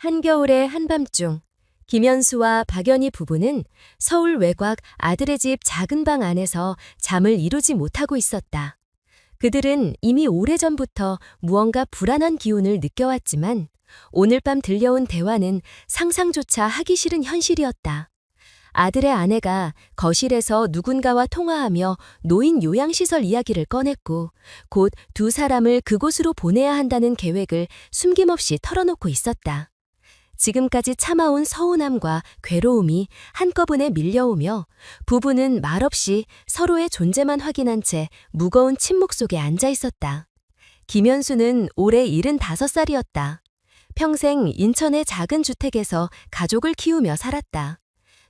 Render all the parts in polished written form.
한겨울의 한밤중, 김현수와 박연희 부부는 서울 외곽 아들의 집 작은 방 안에서 잠을 이루지 못하고 있었다. 그들은 이미 오래전부터 무언가 불안한 기운을 느껴왔지만 오늘 밤 들려온 대화는 상상조차 하기 싫은 현실이었다. 아들의 아내가 거실에서 누군가와 통화하며 노인 요양시설 이야기를 꺼냈고 곧 두 사람을 그곳으로 보내야 한다는 계획을 숨김없이 털어놓고 있었다. 지금까지 참아온 서운함과 괴로움이 한꺼번에 밀려오며 부부는 말없이 서로의 존재만 확인한 채 무거운 침묵 속에 앉아 있었다. 김현수는 올해 75살이었다. 평생 인천의 작은 주택에서 가족을 키우며 살았다.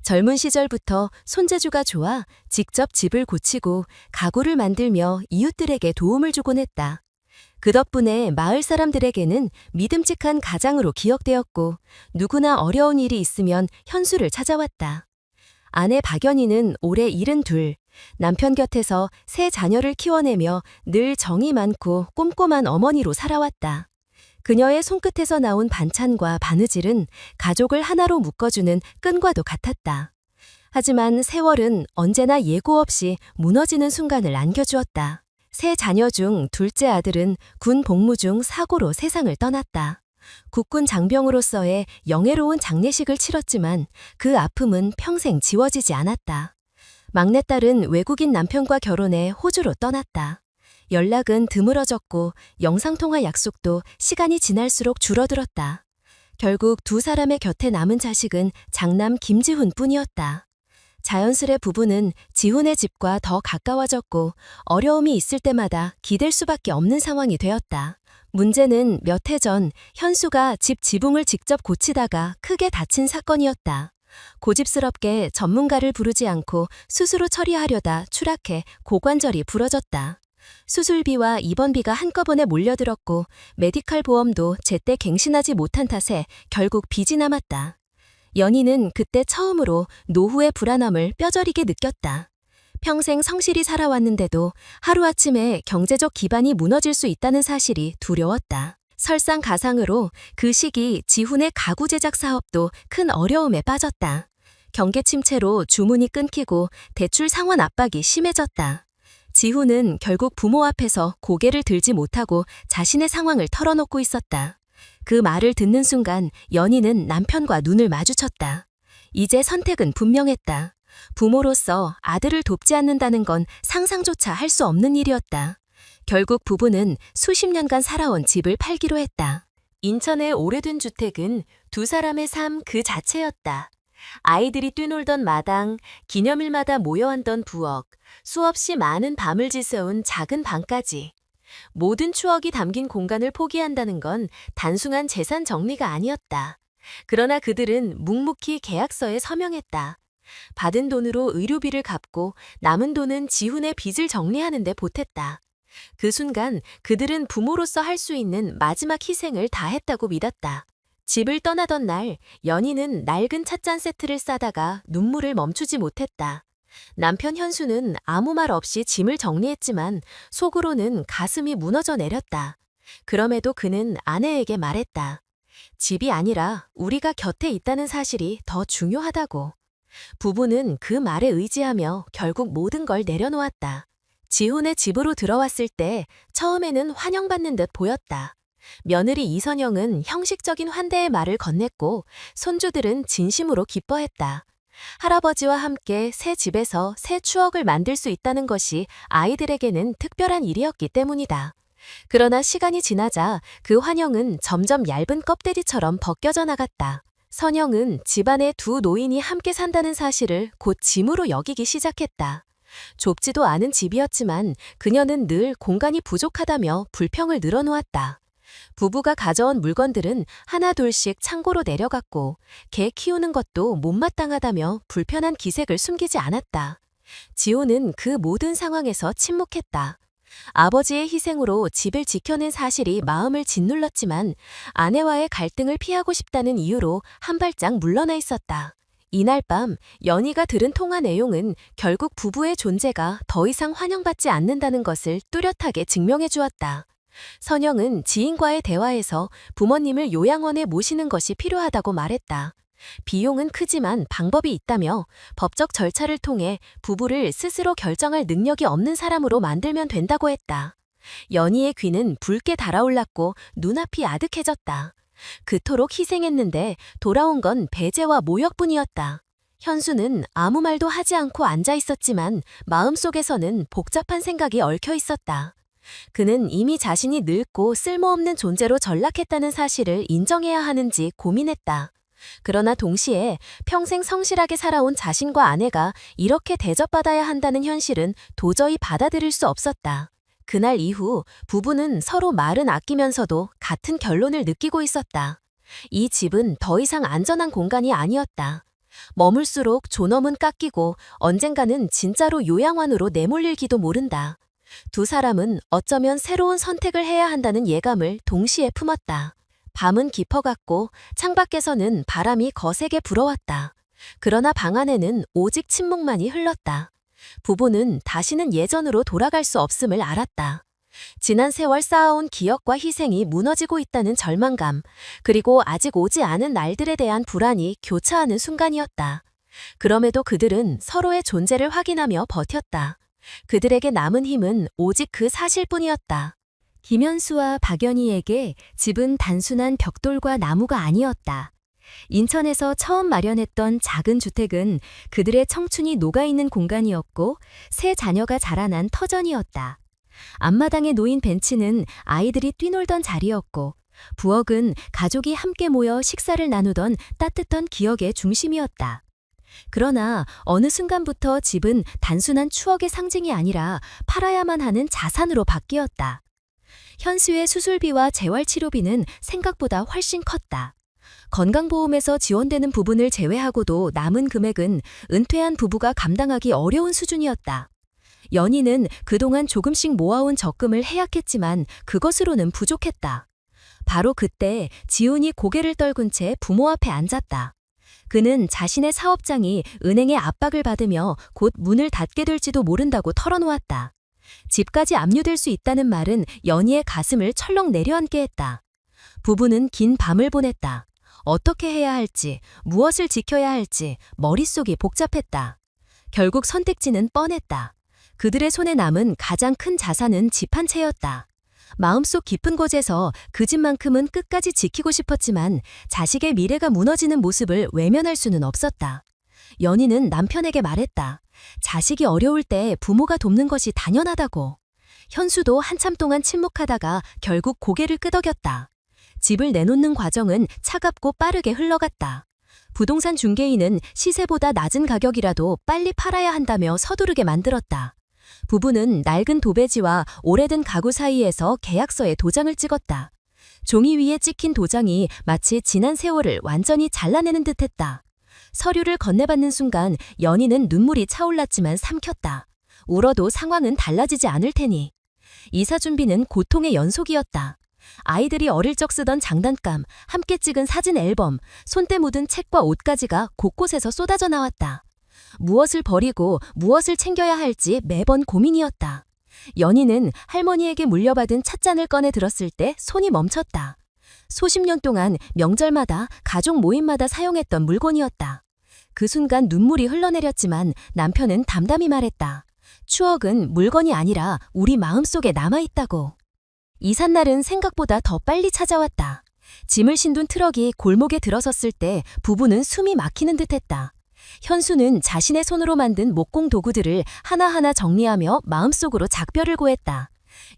젊은 시절부터 손재주가 좋아 직접 집을 고치고 가구를 만들며 이웃들에게 도움을 주곤 했다. 그 덕분에 마을 사람들에게는 믿음직한 가장으로 기억되었고 누구나 어려운 일이 있으면 현수를 찾아왔다. 아내 박연희는 올해 72, 남편 곁에서 세 자녀를 키워내며 늘 정이 많고 꼼꼼한 어머니로 살아왔다. 그녀의 손끝에서 나온 반찬과 바느질은 가족을 하나로 묶어주는 끈과도 같았다. 하지만 세월은 언제나 예고 없이 무너지는 순간을 안겨주었다. 세 자녀 중 둘째 아들은 군 복무 중 사고로 세상을 떠났다. 국군 장병으로서의 영예로운 장례식을 치렀지만 그 아픔은 평생 지워지지 않았다. 막내딸은 외국인 남편과 결혼해 호주로 떠났다. 연락은 드물어졌고 영상통화 약속도 시간이 지날수록 줄어들었다. 결국 두 사람의 곁에 남은 자식은 장남 김지훈 뿐이었다. 자연스레 부부는 지훈의 집과 더 가까워졌고 어려움이 있을 때마다 기댈 수밖에 없는 상황이 되었다. 문제는 몇 해 전 현수가 집 지붕을 직접 고치다가 크게 다친 사건이었다. 고집스럽게 전문가를 부르지 않고 스스로 처리하려다 추락해 고관절이 부러졌다. 수술비와 입원비가 한꺼번에 몰려들었고 메디칼 보험도 제때 갱신하지 못한 탓에 결국 빚이 남았다. 연희는 그때 처음으로 노후의 불안함을 뼈저리게 느꼈다. 평생 성실히 살아왔는데도 하루아침에 경제적 기반이 무너질 수 있다는 사실이 두려웠다. 설상가상으로 그 시기 지훈의 가구 제작 사업도 큰 어려움에 빠졌다. 경계 침체로 주문이 끊기고 대출 상환 압박이 심해졌다. 지훈은 결국 부모 앞에서 고개를 들지 못하고 자신의 상황을 털어놓고 있었다. 그 말을 듣는 순간 연희는 남편과 눈을 마주쳤다. 이제 선택은 분명했다. 부모로서 아들을 돕지 않는다는 건 상상조차 할 수 없는 일이었다. 결국 부부는 수십 년간 살아온 집을 팔기로 했다. 인천의 오래된 주택은 두 사람의 삶 그 자체였다. 아이들이 뛰놀던 마당, 기념일마다 모여앉던 부엌, 수없이 많은 밤을 지새운 작은 방까지. 모든 추억이 담긴 공간을 포기한다는 건 단순한 재산 정리가 아니었다. 그러나 그들은 묵묵히 계약서에 서명했다. 받은 돈으로 의료비를 갚고 남은 돈은 지훈의 빚을 정리하는 데 보탰다. 그 순간 그들은 부모로서 할 수 있는 마지막 희생을 다했다고 믿었다. 집을 떠나던 날, 연희는 낡은 찻잔 세트를 싸다가 눈물을 멈추지 못했다. 남편 현수는 아무 말 없이 짐을 정리했지만 속으로는 가슴이 무너져 내렸다. 그럼에도 그는 아내에게 말했다. 집이 아니라 우리가 곁에 있다는 사실이 더 중요하다고. 부부는 그 말에 의지하며 결국 모든 걸 내려놓았다. 지훈의 집으로 들어왔을 때 처음에는 환영받는 듯 보였다. 며느리 이선영은 형식적인 환대의 말을 건넸고 손주들은 진심으로 기뻐했다. 할아버지와 함께 새 집에서 새 추억을 만들 수 있다는 것이 아이들에게는 특별한 일이었기 때문이다. 그러나 시간이 지나자 그 환영은 점점 얇은 껍데기처럼 벗겨져 나갔다. 선영은 집안의 두 노인이 함께 산다는 사실을 곧 짐으로 여기기 시작했다. 좁지도 않은 집이었지만 그녀는 늘 공간이 부족하다며 불평을 늘어놓았다. 부부가 가져온 물건들은 하나둘씩 창고로 내려갔고 개 키우는 것도 못마땅하다며 불편한 기색을 숨기지 않았다. 지호는 그 모든 상황에서 침묵했다. 아버지의 희생으로 집을 지켜낸 사실이 마음을 짓눌렀지만 아내와의 갈등을 피하고 싶다는 이유로 한 발짝 물러나 있었다. 이날 밤 연희가 들은 통화 내용은 결국 부부의 존재가 더 이상 환영받지 않는다는 것을 뚜렷하게 증명해 주었다. 선영은 지인과의 대화에서 부모님을 요양원에 모시는 것이 필요하다고 말했다. 비용은 크지만 방법이 있다며 법적 절차를 통해 부부를 스스로 결정할 능력이 없는 사람으로 만들면 된다고 했다. 연희의 귀는 붉게 달아올랐고 눈앞이 아득해졌다. 그토록 희생했는데 돌아온 건 배제와 모욕뿐이었다. 현수는 아무 말도 하지 않고 앉아 있었지만 마음속에서는 복잡한 생각이 얽혀 있었다. 그는 이미 자신이 늙고 쓸모없는 존재로 전락했다는 사실을 인정해야 하는지 고민했다. 그러나 동시에 평생 성실하게 살아온 자신과 아내가 이렇게 대접받아야 한다는 현실은 도저히 받아들일 수 없었다. 그날 이후 부부는 서로 말은 아끼면서도 같은 결론을 느끼고 있었다. 이 집은 더 이상 안전한 공간이 아니었다. 머물수록 존엄은 깎이고 언젠가는 진짜로 요양원으로 내몰릴지도 모른다. 두 사람은 어쩌면 새로운 선택을 해야 한다는 예감을 동시에 품었다. 밤은 깊어갔고 창밖에서는 바람이 거세게 불어왔다. 그러나 방 안에는 오직 침묵만이 흘렀다. 부부는 다시는 예전으로 돌아갈 수 없음을 알았다. 지난 세월 쌓아온 기억과 희생이 무너지고 있다는 절망감, 그리고 아직 오지 않은 날들에 대한 불안이 교차하는 순간이었다. 그럼에도 그들은 서로의 존재를 확인하며 버텼다. 그들에게 남은 힘은 오직 그 사실뿐이었다. 김현수와 박연희에게 집은 단순한 벽돌과 나무가 아니었다. 인천에서 처음 마련했던 작은 주택은 그들의 청춘이 녹아있는 공간이었고 새 자녀가 자라난 터전이었다. 앞마당에 놓인 벤치는 아이들이 뛰놀던 자리였고 부엌은 가족이 함께 모여 식사를 나누던 따뜻한 기억의 중심이었다. 그러나 어느 순간부터 집은 단순한 추억의 상징이 아니라 팔아야만 하는 자산으로 바뀌었다. 현수의 수술비와 재활치료비는 생각보다 훨씬 컸다. 건강보험에서 지원되는 부분을 제외하고도 남은 금액은 은퇴한 부부가 감당하기 어려운 수준이었다. 연희는 그동안 조금씩 모아온 적금을 해약했지만 그것으로는 부족했다. 바로 그때 지훈이 고개를 떨군 채 부모 앞에 앉았다. 그는 자신의 사업장이 은행의 압박을 받으며 곧 문을 닫게 될지도 모른다고 털어놓았다. 집까지 압류될 수 있다는 말은 연희의 가슴을 철렁 내려앉게 했다. 부부는 긴 밤을 보냈다. 어떻게 해야 할지, 무엇을 지켜야 할지 머릿속이 복잡했다. 결국 선택지는 뻔했다. 그들의 손에 남은 가장 큰 자산은 집 한 채였다. 마음속 깊은 곳에서 그 집만큼은 끝까지 지키고 싶었지만 자식의 미래가 무너지는 모습을 외면할 수는 없었다. 연희는 남편에게 말했다. 자식이 어려울 때 부모가 돕는 것이 당연하다고. 현수도 한참 동안 침묵하다가 결국 고개를 끄덕였다. 집을 내놓는 과정은 차갑고 빠르게 흘러갔다. 부동산 중개인은 시세보다 낮은 가격이라도 빨리 팔아야 한다며 서두르게 만들었다. 부부는 낡은 도배지와 오래된 가구 사이에서 계약서에 도장을 찍었다. 종이 위에 찍힌 도장이 마치 지난 세월을 완전히 잘라내는 듯했다. 서류를 건네받는 순간 연희는 눈물이 차올랐지만 삼켰다. 울어도 상황은 달라지지 않을 테니. 이사 준비는 고통의 연속이었다. 아이들이 어릴 적 쓰던 장난감, 함께 찍은 사진 앨범, 손때 묻은 책과 옷가지가 곳곳에서 쏟아져 나왔다. 무엇을 버리고 무엇을 챙겨야 할지 매번 고민이었다. 연희는 할머니에게 물려받은 찻잔을 꺼내 들었을 때 손이 멈췄다. 수십 년 동안 명절마다 가족 모임마다 사용했던 물건이었다. 그 순간 눈물이 흘러내렸지만 남편은 담담히 말했다. 추억은 물건이 아니라 우리 마음속에 남아있다고. 이삿날은 생각보다 더 빨리 찾아왔다. 짐을 싣둔 트럭이 골목에 들어섰을 때 부부는 숨이 막히는 듯했다. 현수는 자신의 손으로 만든 목공 도구들을 하나하나 정리하며 마음속으로 작별을 고했다.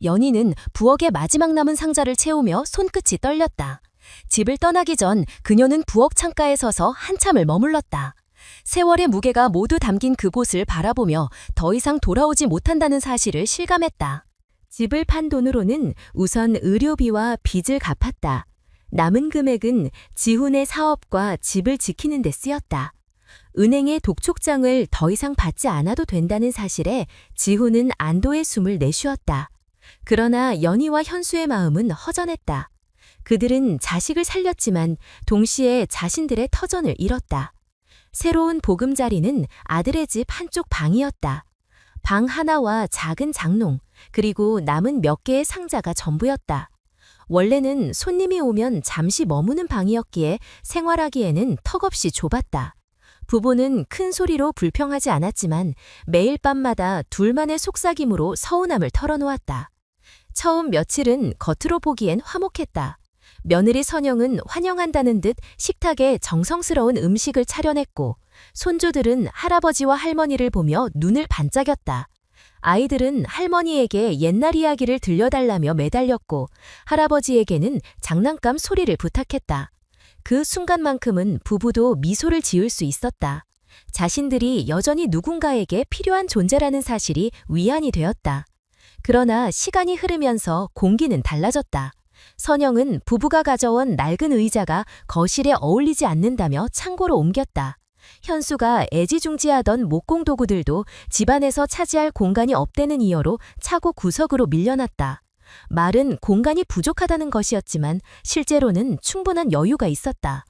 연희는 부엌의 마지막 남은 상자를 채우며 손끝이 떨렸다. 집을 떠나기 전 그녀는 부엌 창가에 서서 한참을 머물렀다. 세월의 무게가 모두 담긴 그곳을 바라보며 더 이상 돌아오지 못한다는 사실을 실감했다. 집을 판 돈으로는 우선 의료비와 빚을 갚았다. 남은 금액은 지훈의 사업과 집을 지키는 데 쓰였다. 은행의 독촉장을 더 이상 받지 않아도 된다는 사실에 지훈은 안도의 숨을 내쉬었다. 그러나 연희와 현수의 마음은 허전했다. 그들은 자식을 살렸지만 동시에 자신들의 터전을 잃었다. 새로운 보금자리는 아들의 집 한쪽 방이었다. 방 하나와 작은 장롱, 그리고 남은 몇 개의 상자가 전부였다. 원래는 손님이 오면 잠시 머무는 방이었기에 생활하기에는 턱없이 좁았다. 부부는 큰 소리로 불평하지 않았지만 매일 밤마다 둘만의 속삭임으로 서운함을 털어놓았다. 처음 며칠은 겉으로 보기엔 화목했다. 며느리 선영은 환영한다는 듯 식탁에 정성스러운 음식을 차려냈고, 손주들은 할아버지와 할머니를 보며 눈을 반짝였다. 아이들은 할머니에게 옛날 이야기를 들려달라며 매달렸고, 할아버지에게는 장난감 소리를 부탁했다. 그 순간만큼은 부부도 미소를 지을 수 있었다. 자신들이 여전히 누군가에게 필요한 존재라는 사실이 위안이 되었다. 그러나 시간이 흐르면서 공기는 달라졌다. 선영은 부부가 가져온 낡은 의자가 거실에 어울리지 않는다며 창고로 옮겼다. 현수가 애지중지하던 목공 도구들도 집안에서 차지할 공간이 없다는 이유로 차고 구석으로 밀려났다. 말은 공간이 부족하다는 것이었지만 실제로는 충분한 여유가 있었다.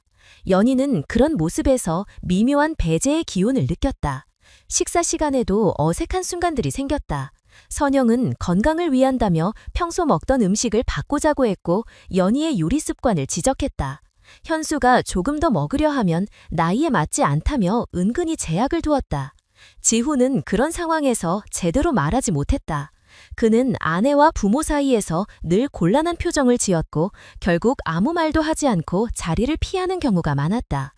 연희는 그런 모습에서 미묘한 배제의 기운을 느꼈다. 식사 시간에도 어색한 순간들이 생겼다. 선영은 건강을 위한다며 평소 먹던 음식을 바꾸자고 했고, 연희의 요리 습관을 지적했다. 현수가 조금 더 먹으려 하면 나이에 맞지 않다며 은근히 제약을 두었다. 지후는 그런 상황에서 제대로 말하지 못했다. 그는 아내와 부모 사이에서 늘 곤란한 표정을 지었고, 결국 아무 말도 하지 않고 자리를 피하는 경우가 많았다.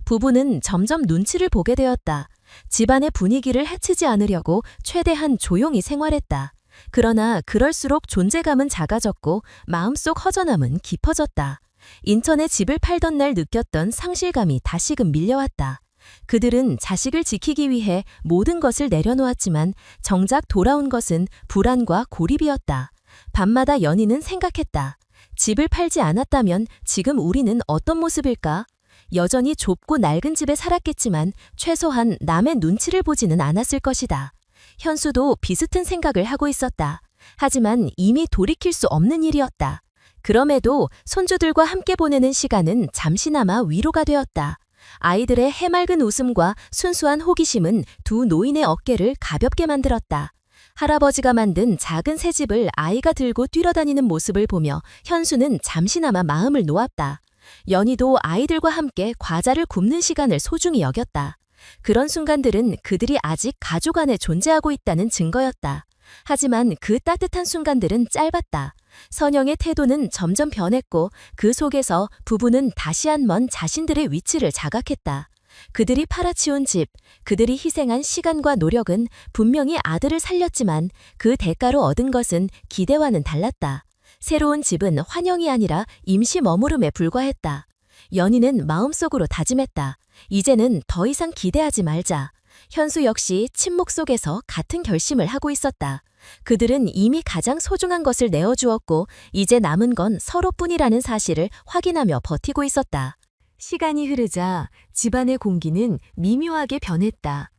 부부는 점점 눈치를 보게 되었다. 집안의 분위기를 해치지 않으려고 최대한 조용히 생활했다. 그러나 그럴수록 존재감은 작아졌고 마음속 허전함은 깊어졌다. 인천에 집을 팔던 날 느꼈던 상실감이 다시금 밀려왔다. 그들은 자식을 지키기 위해 모든 것을 내려놓았지만 정작 돌아온 것은 불안과 고립이었다. 밤마다 연희는 생각했다. 집을 팔지 않았다면 지금 우리는 어떤 모습일까? 여전히 좁고 낡은 집에 살았겠지만 최소한 남의 눈치를 보지는 않았을 것이다. 현수도 비슷한 생각을 하고 있었다. 하지만 이미 돌이킬 수 없는 일이었다. 그럼에도 손주들과 함께 보내는 시간은 잠시나마 위로가 되었다. 아이들의 해맑은 웃음과 순수한 호기심은 두 노인의 어깨를 가볍게 만들었다. 할아버지가 만든 작은 새집을 아이가 들고 뛰어다니는 모습을 보며 현수는 잠시나마 마음을 놓았다. 연희도 아이들과 함께 과자를 굽는 시간을 소중히 여겼다. 그런 순간들은 그들이 아직 가족 안에 존재하고 있다는 증거였다. 하지만 그 따뜻한 순간들은 짧았다. 선영의 태도는 점점 변했고 그 속에서 부부는 다시 한번 자신들의 위치를 자각했다. 그들이 팔아치운 집, 그들이 희생한 시간과 노력은 분명히 아들을 살렸지만 그 대가로 얻은 것은 기대와는 달랐다. 새로운 집은 환영이 아니라 임시 머무름에 불과했다. 연희는 마음속으로 다짐했다. 이제는 더 이상 기대하지 말자. 현수 역시 침묵 속에서 같은 결심을 하고 있었다. 그들은 이미 가장 소중한 것을 내어주었고 이제 남은 건 서로뿐이라는 사실을 확인하며 버티고 있었다. 시간이 흐르자 집안의 공기는 미묘하게 변했다.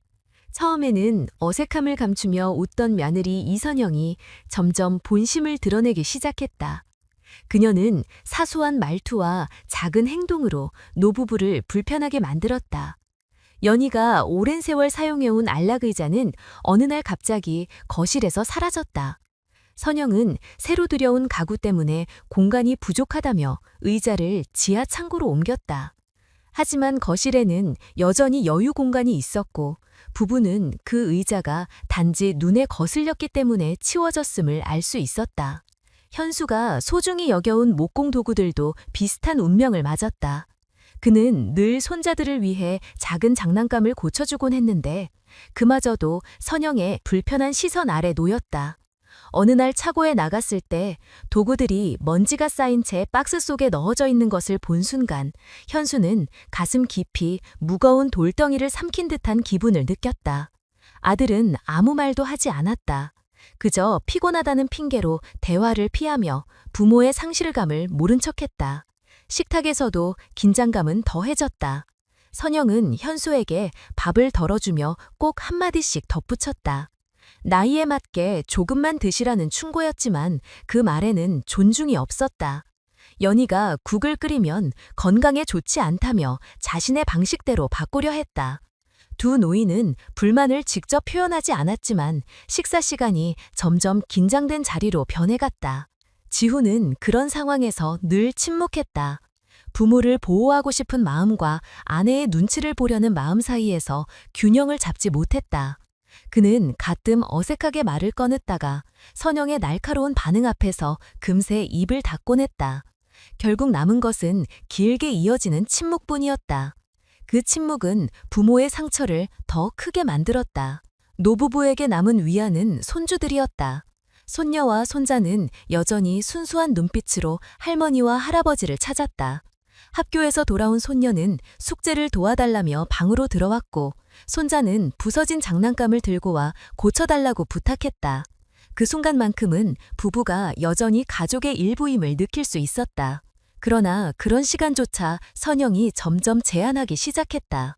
처음에는 어색함을 감추며 웃던 며느리 이선영이 점점 본심을 드러내기 시작했다. 그녀는 사소한 말투와 작은 행동으로 노부부를 불편하게 만들었다. 연희가 오랜 세월 사용해온 안락의자는 어느 날 갑자기 거실에서 사라졌다. 선영은 새로 들여온 가구 때문에 공간이 부족하다며 의자를 지하 창고로 옮겼다. 하지만 거실에는 여전히 여유 공간이 있었고 부부는 그 의자가 단지 눈에 거슬렸기 때문에 치워졌음을 알 수 있었다. 현수가 소중히 여겨온 목공 도구들도 비슷한 운명을 맞았다. 그는 늘 손자들을 위해 작은 장난감을 고쳐주곤 했는데 그마저도 선영의 불편한 시선 아래 놓였다. 어느 날 차고에 나갔을 때 도구들이 먼지가 쌓인 채 박스 속에 넣어져 있는 것을 본 순간 현수는 가슴 깊이 무거운 돌덩이를 삼킨 듯한 기분을 느꼈다. 아들은 아무 말도 하지 않았다. 그저 피곤하다는 핑계로 대화를 피하며 부모의 상실감을 모른 척했다. 식탁에서도 긴장감은 더해졌다. 선영은 현수에게 밥을 덜어주며 꼭 한마디씩 덧붙였다. 나이에 맞게 조금만 드시라는 충고였지만 그 말에는 존중이 없었다. 연희가 국을 끓이면 건강에 좋지 않다며 자신의 방식대로 바꾸려 했다. 두 노인은 불만을 직접 표현하지 않았지만 식사 시간이 점점 긴장된 자리로 변해갔다. 지훈은 그런 상황에서 늘 침묵했다. 부모를 보호하고 싶은 마음과 아내의 눈치를 보려는 마음 사이에서 균형을 잡지 못했다. 그는 가끔 어색하게 말을 꺼냈다가 선영의 날카로운 반응 앞에서 금세 입을 닫곤 했다. 결국 남은 것은 길게 이어지는 침묵뿐이었다. 그 침묵은 부모의 상처를 더 크게 만들었다. 노부부에게 남은 위안은 손주들이었다. 손녀와 손자는 여전히 순수한 눈빛으로 할머니와 할아버지를 찾았다. 학교에서 돌아온 손녀는 숙제를 도와달라며 방으로 들어왔고, 손자는 부서진 장난감을 들고 와 고쳐달라고 부탁했다. 그 순간만큼은 부부가 여전히 가족의 일부임을 느낄 수 있었다. 그러나 그런 시간조차 선영이 점점 제한하기 시작했다.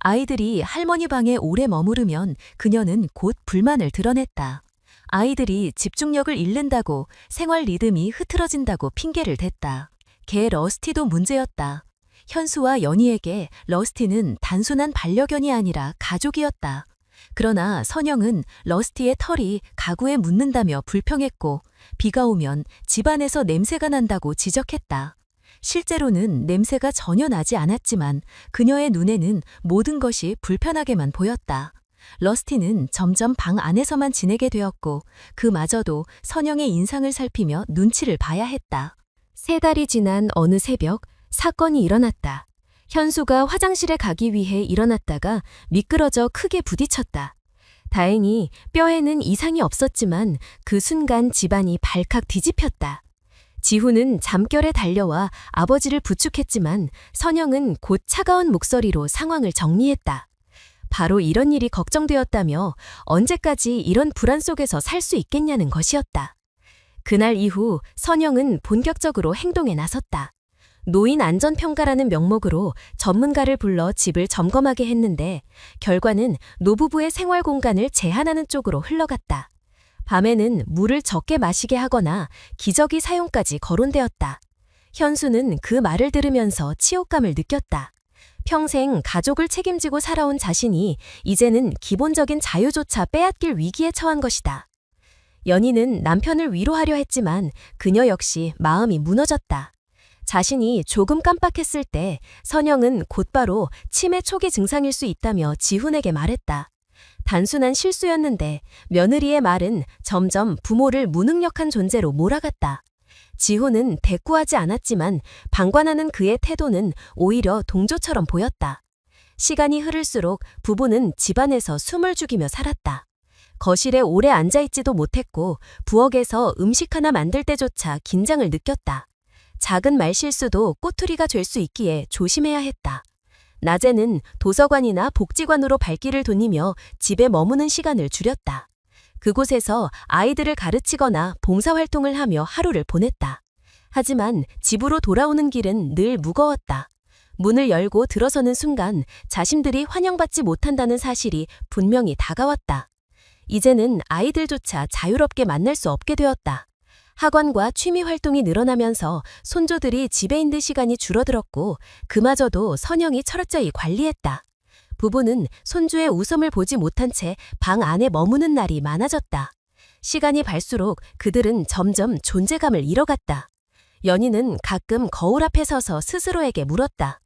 아이들이 할머니 방에 오래 머무르면 그녀는 곧 불만을 드러냈다. 아이들이 집중력을 잃는다고, 생활 리듬이 흐트러진다고 핑계를 댔다. 개 러스티도 문제였다. 현수와 연희에게 러스티는 단순한 반려견이 아니라 가족이었다. 그러나 선영은 러스티의 털이 가구에 묻는다며 불평했고, 비가 오면 집안에서 냄새가 난다고 지적했다. 실제로는 냄새가 전혀 나지 않았지만 그녀의 눈에는 모든 것이 불편하게만 보였다. 러스티는 점점 방 안에서만 지내게 되었고, 그마저도 선영의 인상을 살피며 눈치를 봐야 했다. 3달이 지난 어느 새벽 사건이 일어났다. 현수가 화장실에 가기 위해 일어났다가 미끄러져 크게 부딪혔다. 다행히 뼈에는 이상이 없었지만 그 순간 집안이 발칵 뒤집혔다. 지훈은 잠결에 달려와 아버지를 부축했지만 선영은 곧 차가운 목소리로 상황을 정리했다. 바로 이런 일이 걱정되었다며 언제까지 이런 불안 속에서 살 수 있겠냐는 것이었다. 그날 이후 선영은 본격적으로 행동에 나섰다. 노인 안전평가라는 명목으로 전문가를 불러 집을 점검하게 했는데 결과는 노부부의 생활 공간을 제한하는 쪽으로 흘러갔다. 밤에는 물을 적게 마시게 하거나 기저귀 사용까지 거론되었다. 현수는 그 말을 들으면서 치욕감을 느꼈다. 평생 가족을 책임지고 살아온 자신이 이제는 기본적인 자유조차 빼앗길 위기에 처한 것이다. 연희는 남편을 위로하려 했지만 그녀 역시 마음이 무너졌다. 자신이 조금 깜빡했을 때 선영은 곧바로 치매 초기 증상일 수 있다며 지훈에게 말했다. 단순한 실수였는데 며느리의 말은 점점 부모를 무능력한 존재로 몰아갔다. 지훈은 대꾸하지 않았지만 방관하는 그의 태도는 오히려 동조처럼 보였다. 시간이 흐를수록 부부는 집안에서 숨을 죽이며 살았다. 거실에 오래 앉아있지도 못했고 부엌에서 음식 하나 만들 때조차 긴장을 느꼈다. 작은 말실수도 꼬투리가 될 수 있기에 조심해야 했다. 낮에는 도서관이나 복지관으로 발길을 돌리며 집에 머무는 시간을 줄였다. 그곳에서 아이들을 가르치거나 봉사활동을 하며 하루를 보냈다. 하지만 집으로 돌아오는 길은 늘 무거웠다. 문을 열고 들어서는 순간 자신들이 환영받지 못한다는 사실이 분명히 다가왔다. 이제는 아이들조차 자유롭게 만날 수 없게 되었다. 학원과 취미 활동이 늘어나면서 손주들이 집에 있는 시간이 줄어들었고 그마저도 선영이 철저히 관리했다. 부부는 손주의 웃음을 보지 못한 채 방 안에 머무는 날이 많아졌다. 시간이 갈수록 그들은 점점 존재감을 잃어갔다. 연희는 가끔 거울 앞에 서서 스스로에게 물었다.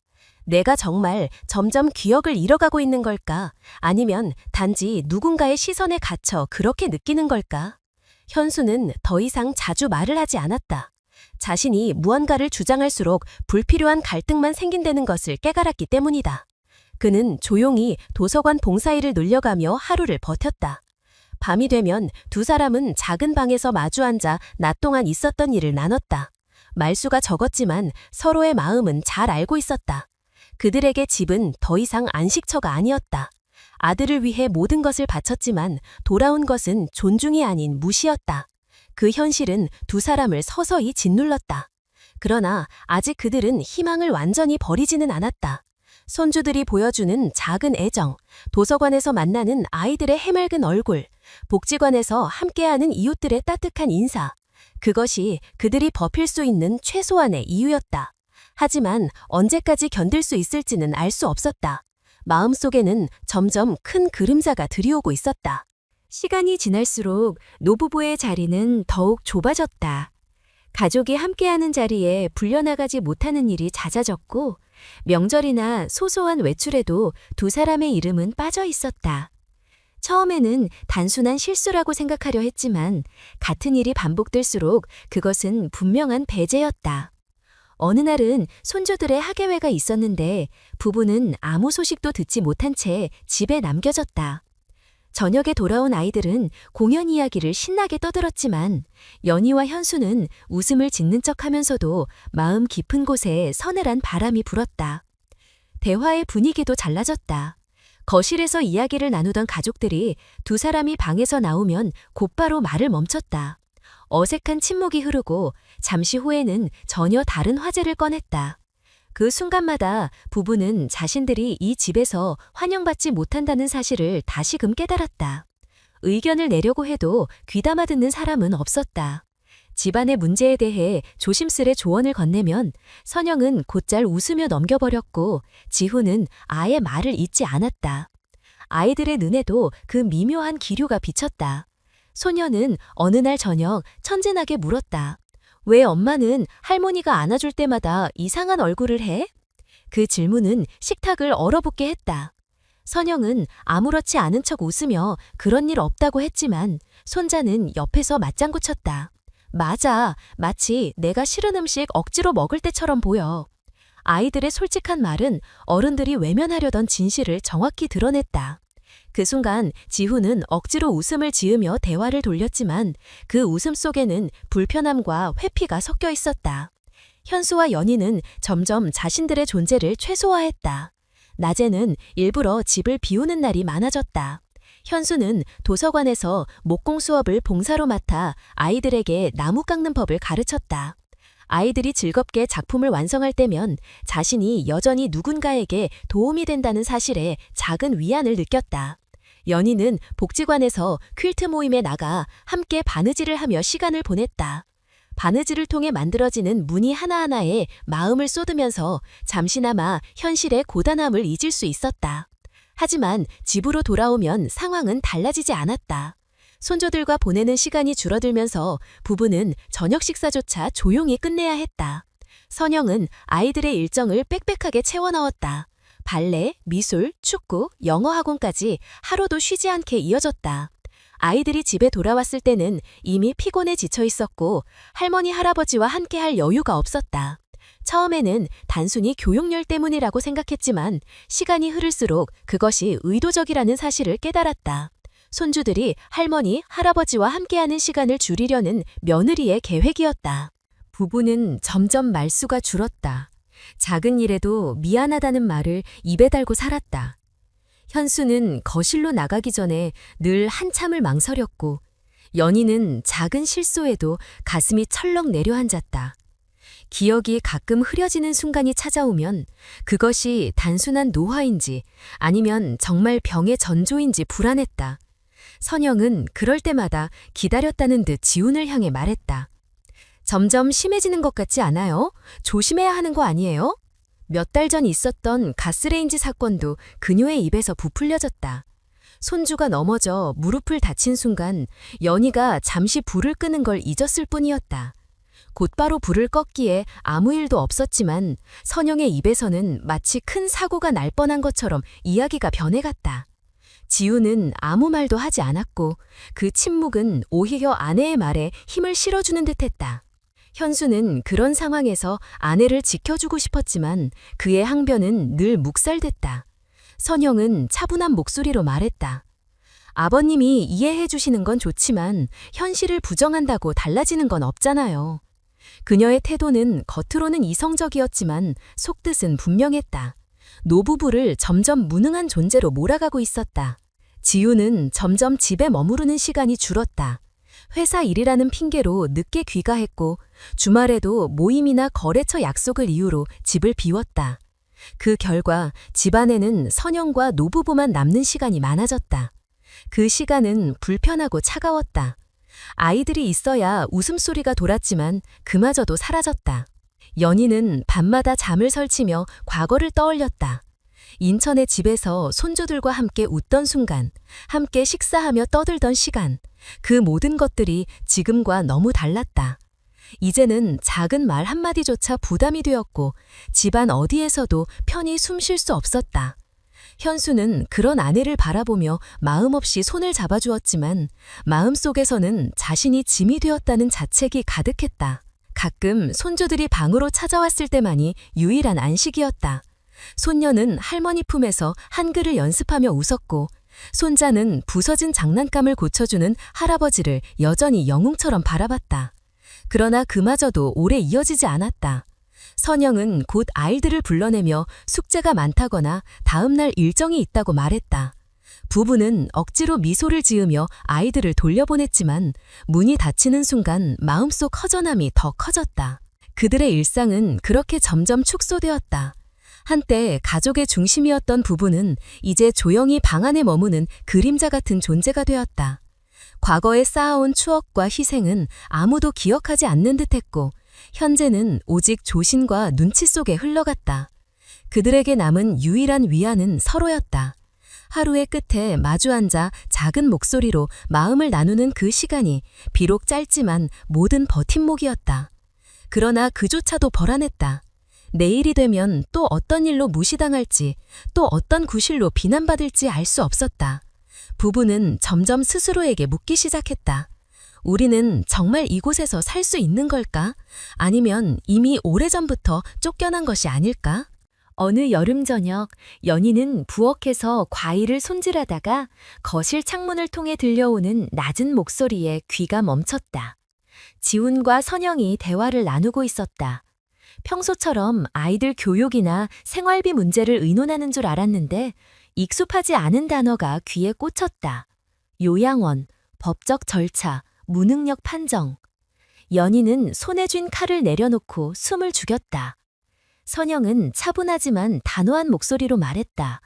내가 정말 점점 기억을 잃어가고 있는 걸까? 아니면 단지 누군가의 시선에 갇혀 그렇게 느끼는 걸까? 현수는 더 이상 자주 말을 하지 않았다. 자신이 무언가를 주장할수록 불필요한 갈등만 생긴다는 것을 깨달았기 때문이다. 그는 조용히 도서관 봉사일을 늘려가며 하루를 버텼다. 밤이 되면 두 사람은 작은 방에서 마주 앉아 낮 동안 있었던 일을 나눴다. 말수가 적었지만 서로의 마음은 잘 알고 있었다. 그들에게 집은 더 이상 안식처가 아니었다. 아들을 위해 모든 것을 바쳤지만 돌아온 것은 존중이 아닌 무시였다. 그 현실은 두 사람을 서서히 짓눌렀다. 그러나 아직 그들은 희망을 완전히 버리지는 않았다. 손주들이 보여주는 작은 애정, 도서관에서 만나는 아이들의 해맑은 얼굴, 복지관에서 함께하는 이웃들의 따뜻한 인사. 그것이 그들이 버틸 수 있는 최소한의 이유였다. 하지만 언제까지 견딜 수 있을지는 알 수 없었다. 마음속에는 점점 큰 그림자가 들이오고 있었다. 시간이 지날수록 노부부의 자리는 더욱 좁아졌다. 가족이 함께하는 자리에 불려나가지 못하는 일이 잦아졌고 명절이나 소소한 외출에도 두 사람의 이름은 빠져 있었다. 처음에는 단순한 실수라고 생각하려 했지만 같은 일이 반복될수록 그것은 분명한 배제였다. 어느 날은 손주들의 학예회가 있었는데 부부는 아무 소식도 듣지 못한 채 집에 남겨졌다. 저녁에 돌아온 아이들은 공연 이야기를 신나게 떠들었지만 연희와 현수는 웃음을 짓는 척하면서도 마음 깊은 곳에 서늘한 바람이 불었다. 대화의 분위기도 달라졌다. 거실에서 이야기를 나누던 가족들이 두 사람이 방에서 나오면 곧바로 말을 멈췄다. 어색한 침묵이 흐르고 잠시 후에는 전혀 다른 화제를 꺼냈다. 그 순간마다 부부는 자신들이 이 집에서 환영받지 못한다는 사실을 다시금 깨달았다. 의견을 내려고 해도 귀담아 듣는 사람은 없었다. 집안의 문제에 대해 조심스레 조언을 건네면 선영은 곧잘 웃으며 넘겨버렸고 지훈은 아예 말을 잇지 않았다. 아이들의 눈에도 그 미묘한 기류가 비쳤다. 소녀는 어느 날 저녁 천진하게 물었다. 왜 엄마는 할머니가 안아줄 때마다 이상한 얼굴을 해? 그 질문은 식탁을 얼어붙게 했다. 선영은 아무렇지 않은 척 웃으며 그런 일 없다고 했지만 손자는 옆에서 맞장구 쳤다. 맞아. 마치 내가 싫은 음식 억지로 먹을 때처럼 보여. 아이들의 솔직한 말은 어른들이 외면하려던 진실을 정확히 드러냈다. 그 순간 지훈은 억지로 웃음을 지으며 대화를 돌렸지만 그 웃음 속에는 불편함과 회피가 섞여 있었다. 현수와 연희는 점점 자신들의 존재를 최소화했다. 낮에는 일부러 집을 비우는 날이 많아졌다. 현수는 도서관에서 목공 수업을 봉사로 맡아 아이들에게 나무 깎는 법을 가르쳤다. 아이들이 즐겁게 작품을 완성할 때면 자신이 여전히 누군가에게 도움이 된다는 사실에 작은 위안을 느꼈다. 연희는 복지관에서 퀼트 모임에 나가 함께 바느질을 하며 시간을 보냈다. 바느질을 통해 만들어지는 무늬 하나하나에 마음을 쏟으면서 잠시나마 현실의 고단함을 잊을 수 있었다. 하지만 집으로 돌아오면 상황은 달라지지 않았다. 손주들과 보내는 시간이 줄어들면서 부부는 저녁 식사조차 조용히 끝내야 했다. 선영은 아이들의 일정을 빽빽하게 채워 넣었다. 발레, 미술, 축구, 영어 학원까지 하루도 쉬지 않게 이어졌다. 아이들이 집에 돌아왔을 때는 이미 피곤해 지쳐 있었고 할머니, 할아버지와 함께할 여유가 없었다. 처음에는 단순히 교육열 때문이라고 생각했지만 시간이 흐를수록 그것이 의도적이라는 사실을 깨달았다. 손주들이 할머니, 할아버지와 함께하는 시간을 줄이려는 며느리의 계획이었다. 부부는 점점 말수가 줄었다. 작은 일에도 미안하다는 말을 입에 달고 살았다. 현수는 거실로 나가기 전에 늘 한참을 망설였고 연희는 작은 실수에도 가슴이 철렁 내려앉았다. 기억이 가끔 흐려지는 순간이 찾아오면 그것이 단순한 노화인지 아니면 정말 병의 전조인지 불안했다. 선영은 그럴 때마다 기다렸다는 듯 지훈을 향해 말했다. 점점 심해지는 것 같지 않아요? 조심해야 하는 거 아니에요? 몇 달 전 있었던 가스레인지 사건도 그녀의 입에서 부풀려졌다. 손주가 넘어져 무릎을 다친 순간 연희가 잠시 불을 끄는 걸 잊었을 뿐이었다. 곧바로 불을 껐기에 아무 일도 없었지만 선영의 입에서는 마치 큰 사고가 날 뻔한 것처럼 이야기가 변해갔다. 지우는 아무 말도 하지 않았고 그 침묵은 오히려 아내의 말에 힘을 실어주는 듯했다. 현수는 그런 상황에서 아내를 지켜주고 싶었지만 그의 항변은 늘 묵살됐다. 선영은 차분한 목소리로 말했다. 아버님이 이해해 주시는 건 좋지만 현실을 부정한다고 달라지는 건 없잖아요. 그녀의 태도는 겉으로는 이성적이었지만 속뜻은 분명했다. 노부부를 점점 무능한 존재로 몰아가고 있었다. 지우는 점점 집에 머무르는 시간이 줄었다. 회사 일이라는 핑계로 늦게 귀가했고 주말에도 모임이나 거래처 약속을 이유로 집을 비웠다. 그 결과 집안에는 선영과 노부부만 남는 시간이 많아졌다. 그 시간은 불편하고 차가웠다. 아이들이 있어야 웃음소리가 돌았지만 그마저도 사라졌다. 연희는 밤마다 잠을 설치며 과거를 떠올렸다. 인천의 집에서 손주들과 함께 웃던 순간, 함께 식사하며 떠들던 시간, 그 모든 것들이 지금과 너무 달랐다. 이제는 작은 말 한마디조차 부담이 되었고 집안 어디에서도 편히 숨 쉴 수 없었다. 현수는 그런 아내를 바라보며 마음없이 손을 잡아주었지만 마음속에서는 자신이 짐이 되었다는 자책이 가득했다. 가끔 손주들이 방으로 찾아왔을 때만이 유일한 안식이었다. 손녀는 할머니 품에서 한글을 연습하며 웃었고 손자는 부서진 장난감을 고쳐주는 할아버지를 여전히 영웅처럼 바라봤다. 그러나 그마저도 오래 이어지지 않았다. 선영은 곧 아이들을 불러내며 숙제가 많다거나 다음날 일정이 있다고 말했다. 부부는 억지로 미소를 지으며 아이들을 돌려보냈지만 문이 닫히는 순간 마음속 허전함이 더 커졌다. 그들의 일상은 그렇게 점점 축소되었다. 한때 가족의 중심이었던 부부는 이제 조용히 방 안에 머무는 그림자 같은 존재가 되었다. 과거에 쌓아온 추억과 희생은 아무도 기억하지 않는 듯했고 현재는 오직 조신과 눈치 속에 흘러갔다. 그들에게 남은 유일한 위안은 서로였다. 하루의 끝에 마주 앉아 작은 목소리로 마음을 나누는 그 시간이 비록 짧지만 모든 버팀목이었다. 그러나 그조차도 불안했다. 내일이 되면 또 어떤 일로 무시당할지, 또 어떤 구실로 비난받을지 알 수 없었다. 부부는 점점 스스로에게 묻기 시작했다. 우리는 정말 이곳에서 살 수 있는 걸까? 아니면 이미 오래전부터 쫓겨난 것이 아닐까? 어느 여름 저녁, 연희는 부엌에서 과일을 손질하다가 거실 창문을 통해 들려오는 낮은 목소리에 귀가 멈췄다. 지훈과 선영이 대화를 나누고 있었다. 평소처럼 아이들 교육이나 생활비 문제를 의논하는 줄 알았는데 익숙하지 않은 단어가 귀에 꽂혔다. 요양원, 법적 절차, 무능력 판정. 연희는 손에 쥔 칼을 내려놓고 숨을 죽였다. 선영은 차분하지만 단호한 목소리로 말했다.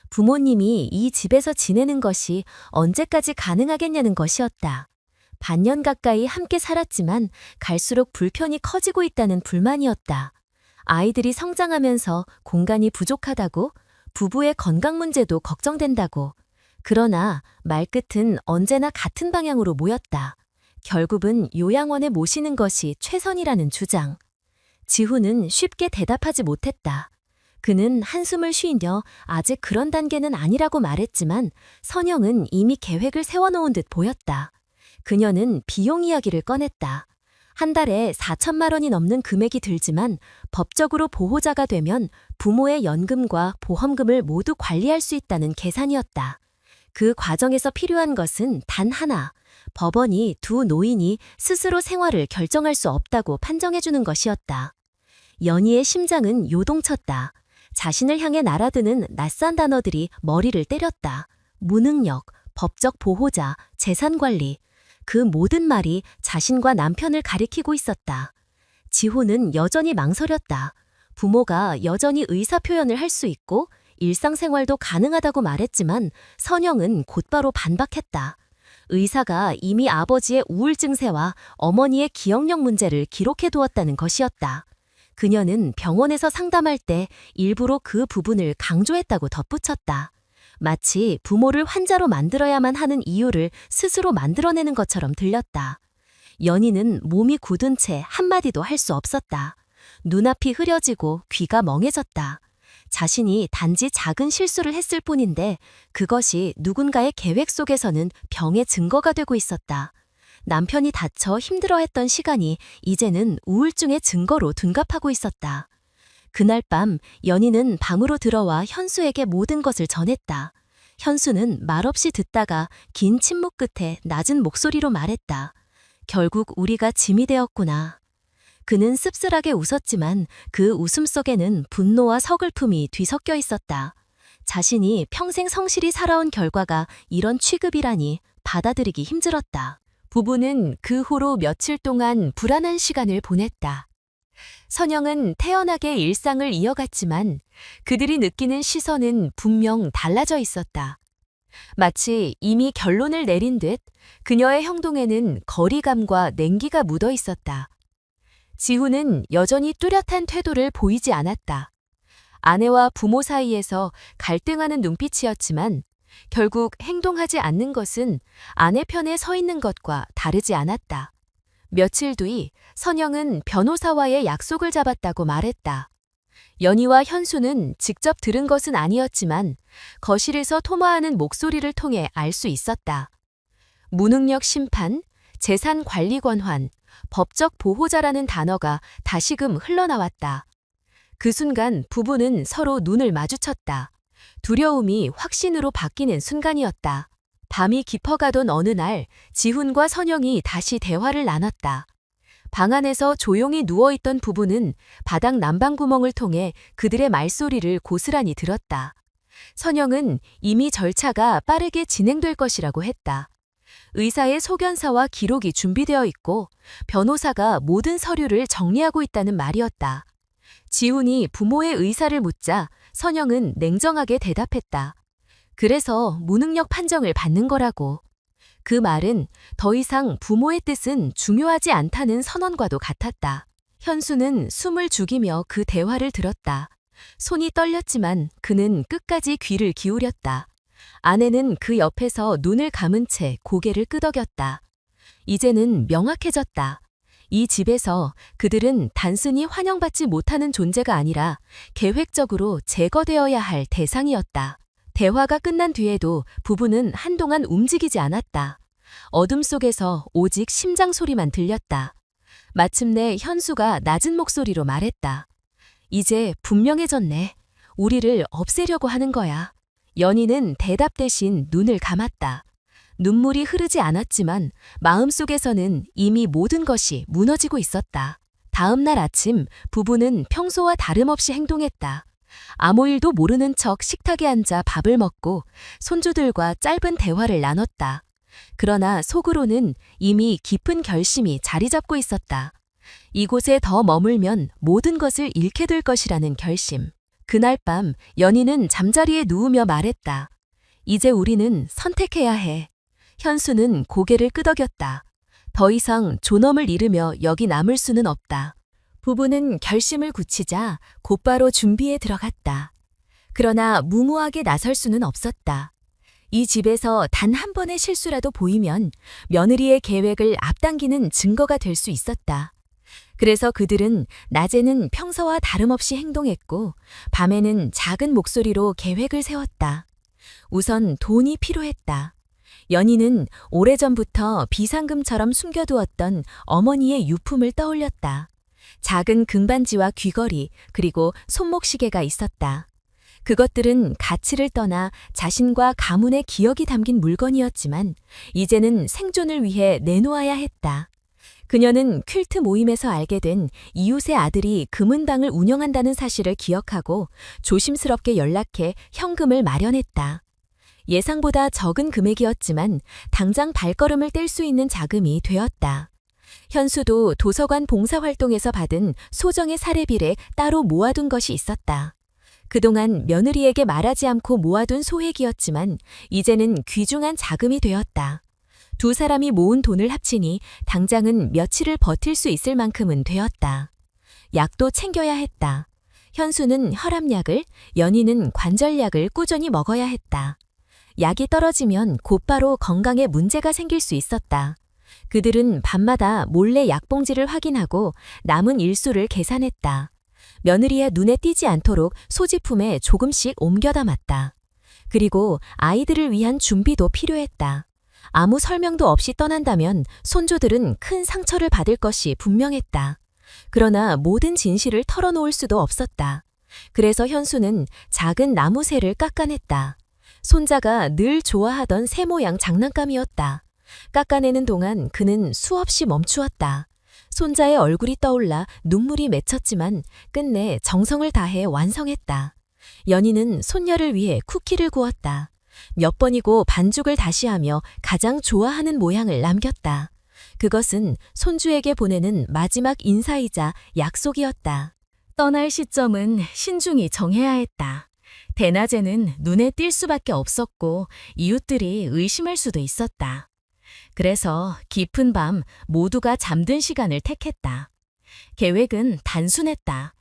부모님이 이 집에서 지내는 것이 언제까지 가능하겠냐는 것이었다. 반년 가까이 함께 살았지만 갈수록 불편이 커지고 있다는 불만이었다. 아이들이 성장하면서 공간이 부족하다고, 부부의 건강 문제도 걱정된다고. 그러나 말끝은 언제나 같은 방향으로 모였다. 결국은 요양원에 모시는 것이 최선이라는 주장. 지훈은 쉽게 대답하지 못했다. 그는 한숨을 쉬며 아직 그런 단계는 아니라고 말했지만 선영은 이미 계획을 세워놓은 듯 보였다. 그녀는 비용 이야기를 꺼냈다. 한 달에 4천만 원이 넘는 금액이 들지만 법적으로 보호자가 되면 부모의 연금과 보험금을 모두 관리할 수 있다는 계산이었다. 그 과정에서 필요한 것은 단 하나, 법원이 두 노인이 스스로 생활을 결정할 수 없다고 판정해주는 것이었다. 연희의 심장은 요동쳤다. 자신을 향해 날아드는 낯선 단어들이 머리를 때렸다. 무능력, 법적 보호자, 재산관리. 그 모든 말이 자신과 남편을 가리키고 있었다. 지호는 여전히 망설였다. 부모가 여전히 의사표현을 할 수 있고 일상생활도 가능하다고 말했지만 선영은 곧바로 반박했다. 의사가 이미 아버지의 우울 증세와 어머니의 기억력 문제를 기록해 두었다는 것이었다. 그녀는 병원에서 상담할 때 일부러 그 부분을 강조했다고 덧붙였다. 마치 부모를 환자로 만들어야만 하는 이유를 스스로 만들어내는 것처럼 들렸다. 연희는 몸이 굳은 채 한마디도 할 수 없었다. 눈앞이 흐려지고 귀가 멍해졌다. 자신이 단지 작은 실수를 했을 뿐인데 그것이 누군가의 계획 속에서는 병의 증거가 되고 있었다. 남편이 다쳐 힘들어했던 시간이 이제는 우울증의 증거로 둔갑하고 있었다. 그날 밤 연희는 방으로 들어와 현수에게 모든 것을 전했다. 현수는 말없이 듣다가 긴 침묵 끝에 낮은 목소리로 말했다. 결국 우리가 짐이 되었구나. 그는 씁쓸하게 웃었지만 그 웃음 속에는 분노와 서글픔이 뒤섞여 있었다. 자신이 평생 성실히 살아온 결과가 이런 취급이라니 받아들이기 힘들었다. 부부는 그 후로 며칠 동안 불안한 시간을 보냈다. 선영은 태연하게 일상을 이어갔지만 그들이 느끼는 시선은 분명 달라져 있었다. 마치 이미 결론을 내린 듯 그녀의 행동에는 거리감과 냉기가 묻어 있었다. 지훈은 여전히 뚜렷한 태도를 보이지 않았다. 아내와 부모 사이에서 갈등하는 눈빛이었지만 결국 행동하지 않는 것은 아내 편에 서 있는 것과 다르지 않았다. 며칠 뒤 선영은 변호사와의 약속을 잡았다고 말했다. 연희와 현수는 직접 들은 것은 아니었지만 거실에서 통화하는 목소리를 통해 알 수 있었다. 무능력 심판, 재산 관리 권한, 법적 보호자라는 단어가 다시금 흘러나왔다. 그 순간 부부는 서로 눈을 마주쳤다. 두려움이 확신으로 바뀌는 순간이었다. 밤이 깊어가던 어느 날 지훈과 선영이 다시 대화를 나눴다. 방 안에서 조용히 누워있던 부부는 바닥 난방구멍을 통해 그들의 말소리를 고스란히 들었다. 선영은 이미 절차가 빠르게 진행될 것이라고 했다. 의사의 소견서와 기록이 준비되어 있고 변호사가 모든 서류를 정리하고 있다는 말이었다. 지훈이 부모의 의사를 묻자 선영은 냉정하게 대답했다. 그래서 무능력 판정을 받는 거라고. 그 말은 더 이상 부모의 뜻은 중요하지 않다는 선언과도 같았다. 현수는 숨을 죽이며 그 대화를 들었다. 손이 떨렸지만 그는 끝까지 귀를 기울였다. 아내는 그 옆에서 눈을 감은 채 고개를 끄덕였다. 이제는 명확해졌다. 이 집에서 그들은 단순히 환영받지 못하는 존재가 아니라 계획적으로 제거되어야 할 대상이었다. 대화가 끝난 뒤에도 부부는 한동안 움직이지 않았다. 어둠 속에서 오직 심장 소리만 들렸다. 마침내 현수가 낮은 목소리로 말했다. 이제 분명해졌네. 우리를 없애려고 하는 거야. 연희는 대답 대신 눈을 감았다. 눈물이 흐르지 않았지만 마음속에서는 이미 모든 것이 무너지고 있었다. 다음 날 아침 부부는 평소와 다름없이 행동했다. 아무 일도 모르는 척 식탁에 앉아 밥을 먹고 손주들과 짧은 대화를 나눴다. 그러나 속으로는 이미 깊은 결심이 자리 잡고 있었다. 이곳에 더 머물면 모든 것을 잃게 될 것이라는 결심. 그날 밤 연희는 잠자리에 누우며 말했다. 이제 우리는 선택해야 해. 현수는 고개를 끄덕였다. 더 이상 존엄을 잃으며 여기 남을 수는 없다. 부부는 결심을 굳히자 곧바로 준비에 들어갔다. 그러나 무모하게 나설 수는 없었다. 이 집에서 단 한 번의 실수라도 보이면 며느리의 계획을 앞당기는 증거가 될 수 있었다. 그래서 그들은 낮에는 평소와 다름없이 행동했고 밤에는 작은 목소리로 계획을 세웠다. 우선 돈이 필요했다. 연희는 오래전부터 비상금처럼 숨겨두었던 어머니의 유품을 떠올렸다. 작은 금반지와 귀걸이 그리고 손목시계가 있었다. 그것들은 가치를 떠나 자신과 가문의 기억이 담긴 물건이었지만 이제는 생존을 위해 내놓아야 했다. 그녀는 퀼트 모임에서 알게 된 이웃의 아들이 금은방을 운영한다는 사실을 기억하고 조심스럽게 연락해 현금을 마련했다. 예상보다 적은 금액이었지만 당장 발걸음을 뗄 수 있는 자금이 되었다. 현수도 도서관 봉사활동에서 받은 소정의 사례비를 따로 모아둔 것이 있었다. 그동안 며느리에게 말하지 않고 모아둔 소액이었지만 이제는 귀중한 자금이 되었다. 두 사람이 모은 돈을 합치니 당장은 며칠을 버틸 수 있을 만큼은 되었다. 약도 챙겨야 했다. 현수는 혈압약을, 연희는 관절약을 꾸준히 먹어야 했다. 약이 떨어지면 곧바로 건강에 문제가 생길 수 있었다. 그들은 밤마다 몰래 약봉지를 확인하고 남은 일수를 계산했다. 며느리의 눈에 띄지 않도록 소지품에 조금씩 옮겨 담았다. 그리고 아이들을 위한 준비도 필요했다. 아무 설명도 없이 떠난다면 손주들은 큰 상처를 받을 것이 분명했다. 그러나 모든 진실을 털어놓을 수도 없었다. 그래서 현수는 작은 나무 새를 깎아냈다. 손자가 늘 좋아하던 새 모양 장난감이었다. 깎아내는 동안 그는 수없이 멈추었다. 손자의 얼굴이 떠올라 눈물이 맺혔지만 끝내 정성을 다해 완성했다. 연희는 손녀를 위해 쿠키를 구웠다. 몇 번이고 반죽을 다시 하며 가장 좋아하는 모양을 남겼다. 그것은 손주에게 보내는 마지막 인사이자 약속이었다. 떠날 시점은 신중히 정해야 했다. 대낮에는 눈에 띌 수밖에 없었고 이웃들이 의심할 수도 있었다. 그래서 깊은 밤 모두가 잠든 시간을 택했다. 계획은 단순했다.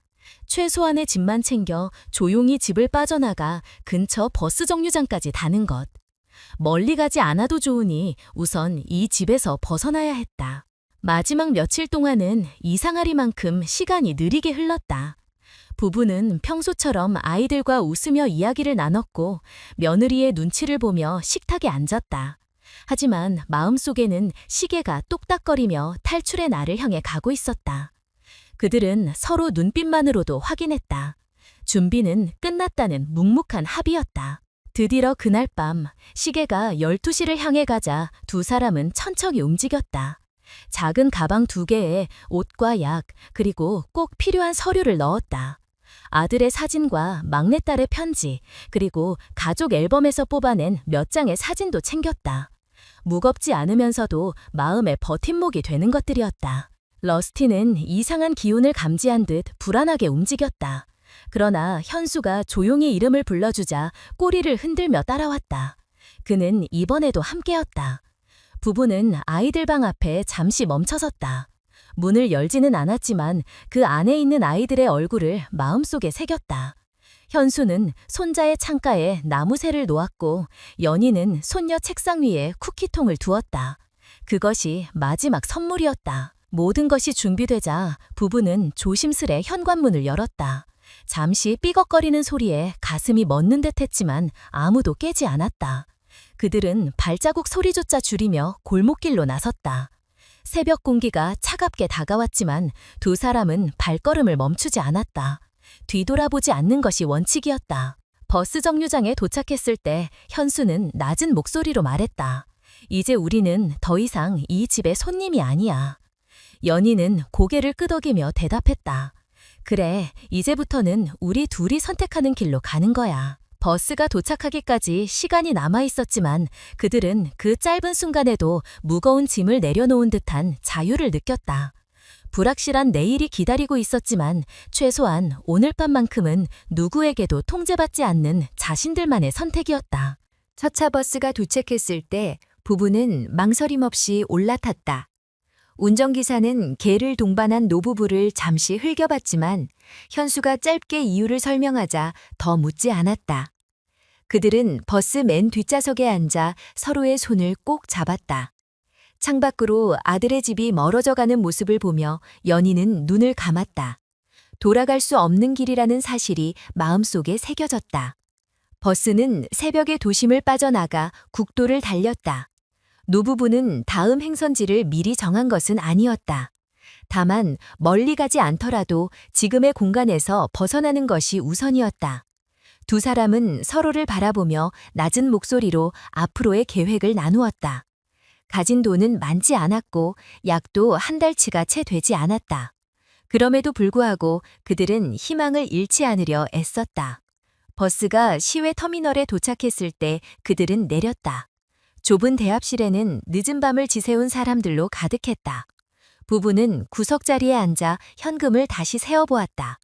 최소한의 짐만 챙겨 조용히 집을 빠져나가 근처 버스 정류장까지 다는 것. 멀리 가지 않아도 좋으니 우선 이 집에서 벗어나야 했다. 마지막 며칠 동안은 이상하리만큼 시간이 느리게 흘렀다. 부부는 평소처럼 아이들과 웃으며 이야기를 나눴고 며느리의 눈치를 보며 식탁에 앉았다. 하지만 마음속에는 시계가 똑딱거리며 탈출의 날을 향해 가고 있었다. 그들은 서로 눈빛만으로도 확인했다. 준비는 끝났다는 묵묵한 합의였다. 드디어 그날 밤 시계가 12시를 향해 가자 두 사람은 천천히 움직였다. 작은 가방 2개에 옷과 약, 그리고 꼭 필요한 서류를 넣었다. 아들의 사진과 막내딸의 편지, 그리고 가족 앨범에서 뽑아낸 몇 장의 사진도 챙겼다. 무겁지 않으면서도 마음의 버팀목이 되는 것들이었다. 러스티는 이상한 기운을 감지한 듯 불안하게 움직였다. 그러나 현수가 조용히 이름을 불러주자 꼬리를 흔들며 따라왔다. 그는 이번에도 함께였다. 부부는 아이들 방 앞에 잠시 멈춰섰다. 문을 열지는 않았지만 그 안에 있는 아이들의 얼굴을 마음속에 새겼다. 현수는 손자의 창가에 나무새를 놓았고 연희는 손녀 책상 위에 쿠키통을 두었다. 그것이 마지막 선물이었다. 모든 것이 준비되자 부부는 조심스레 현관문을 열었다. 잠시 삐걱거리는 소리에 가슴이 멎는 듯했지만 아무도 깨지 않았다. 그들은 발자국 소리조차 줄이며 골목길로 나섰다. 새벽 공기가 차갑게 다가왔지만 두 사람은 발걸음을 멈추지 않았다. 뒤돌아보지 않는 것이 원칙이었다. 버스 정류장에 도착했을 때 현수는 낮은 목소리로 말했다. 이제 우리는 더 이상 이 집의 손님이 아니야. 연희는 고개를 끄덕이며 대답했다. 그래, 이제부터는 우리 둘이 선택하는 길로 가는 거야. 버스가 도착하기까지 시간이 남아 있었지만 그들은 그 짧은 순간에도 무거운 짐을 내려놓은 듯한 자유를 느꼈다. 불확실한 내일이 기다리고 있었지만 최소한 오늘 밤만큼은 누구에게도 통제받지 않는 자신들만의 선택이었다. 첫차 버스가 도착했을 때 부부는 망설임 없이 올라탔다. 운전기사는 개를 동반한 노부부를 잠시 흘겨봤지만 현수가 짧게 이유를 설명하자 더 묻지 않았다. 그들은 버스 맨 뒷좌석에 앉아 서로의 손을 꼭 잡았다. 창밖으로 아들의 집이 멀어져가는 모습을 보며 연희는 눈을 감았다. 돌아갈 수 없는 길이라는 사실이 마음속에 새겨졌다. 버스는 새벽의 도심을 빠져나가 국도를 달렸다. 노부부는 다음 행선지를 미리 정한 것은 아니었다. 다만 멀리 가지 않더라도 지금의 공간에서 벗어나는 것이 우선이었다. 두 사람은 서로를 바라보며 낮은 목소리로 앞으로의 계획을 나누었다. 가진 돈은 많지 않았고 약도 한 달치가 채 되지 않았다. 그럼에도 불구하고 그들은 희망을 잃지 않으려 애썼다. 버스가 시외 터미널에 도착했을 때 그들은 내렸다. 좁은 대합실에는 늦은 밤을 지새운 사람들로 가득했다. 부부는 구석자리에 앉아 현금을 다시 세어보았다.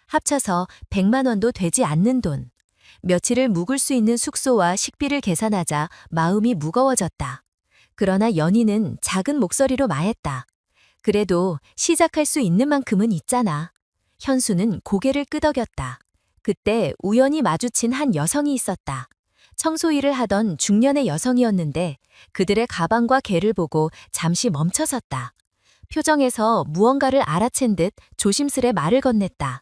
합쳐서 100만 원도 되지 않는 돈. 며칠을 묵을 수 있는 숙소와 식비를 계산하자 마음이 무거워졌다. 그러나 연희는 작은 목소리로 말했다. 그래도 시작할 수 있는 만큼은 있잖아. 현수는 고개를 끄덕였다. 그때 우연히 마주친 한 여성이 있었다. 청소일을 하던 중년의 여성이었는데 그들의 가방과 개를 보고 잠시 멈춰섰다. 표정에서 무언가를 알아챈 듯 조심스레 말을 건넸다.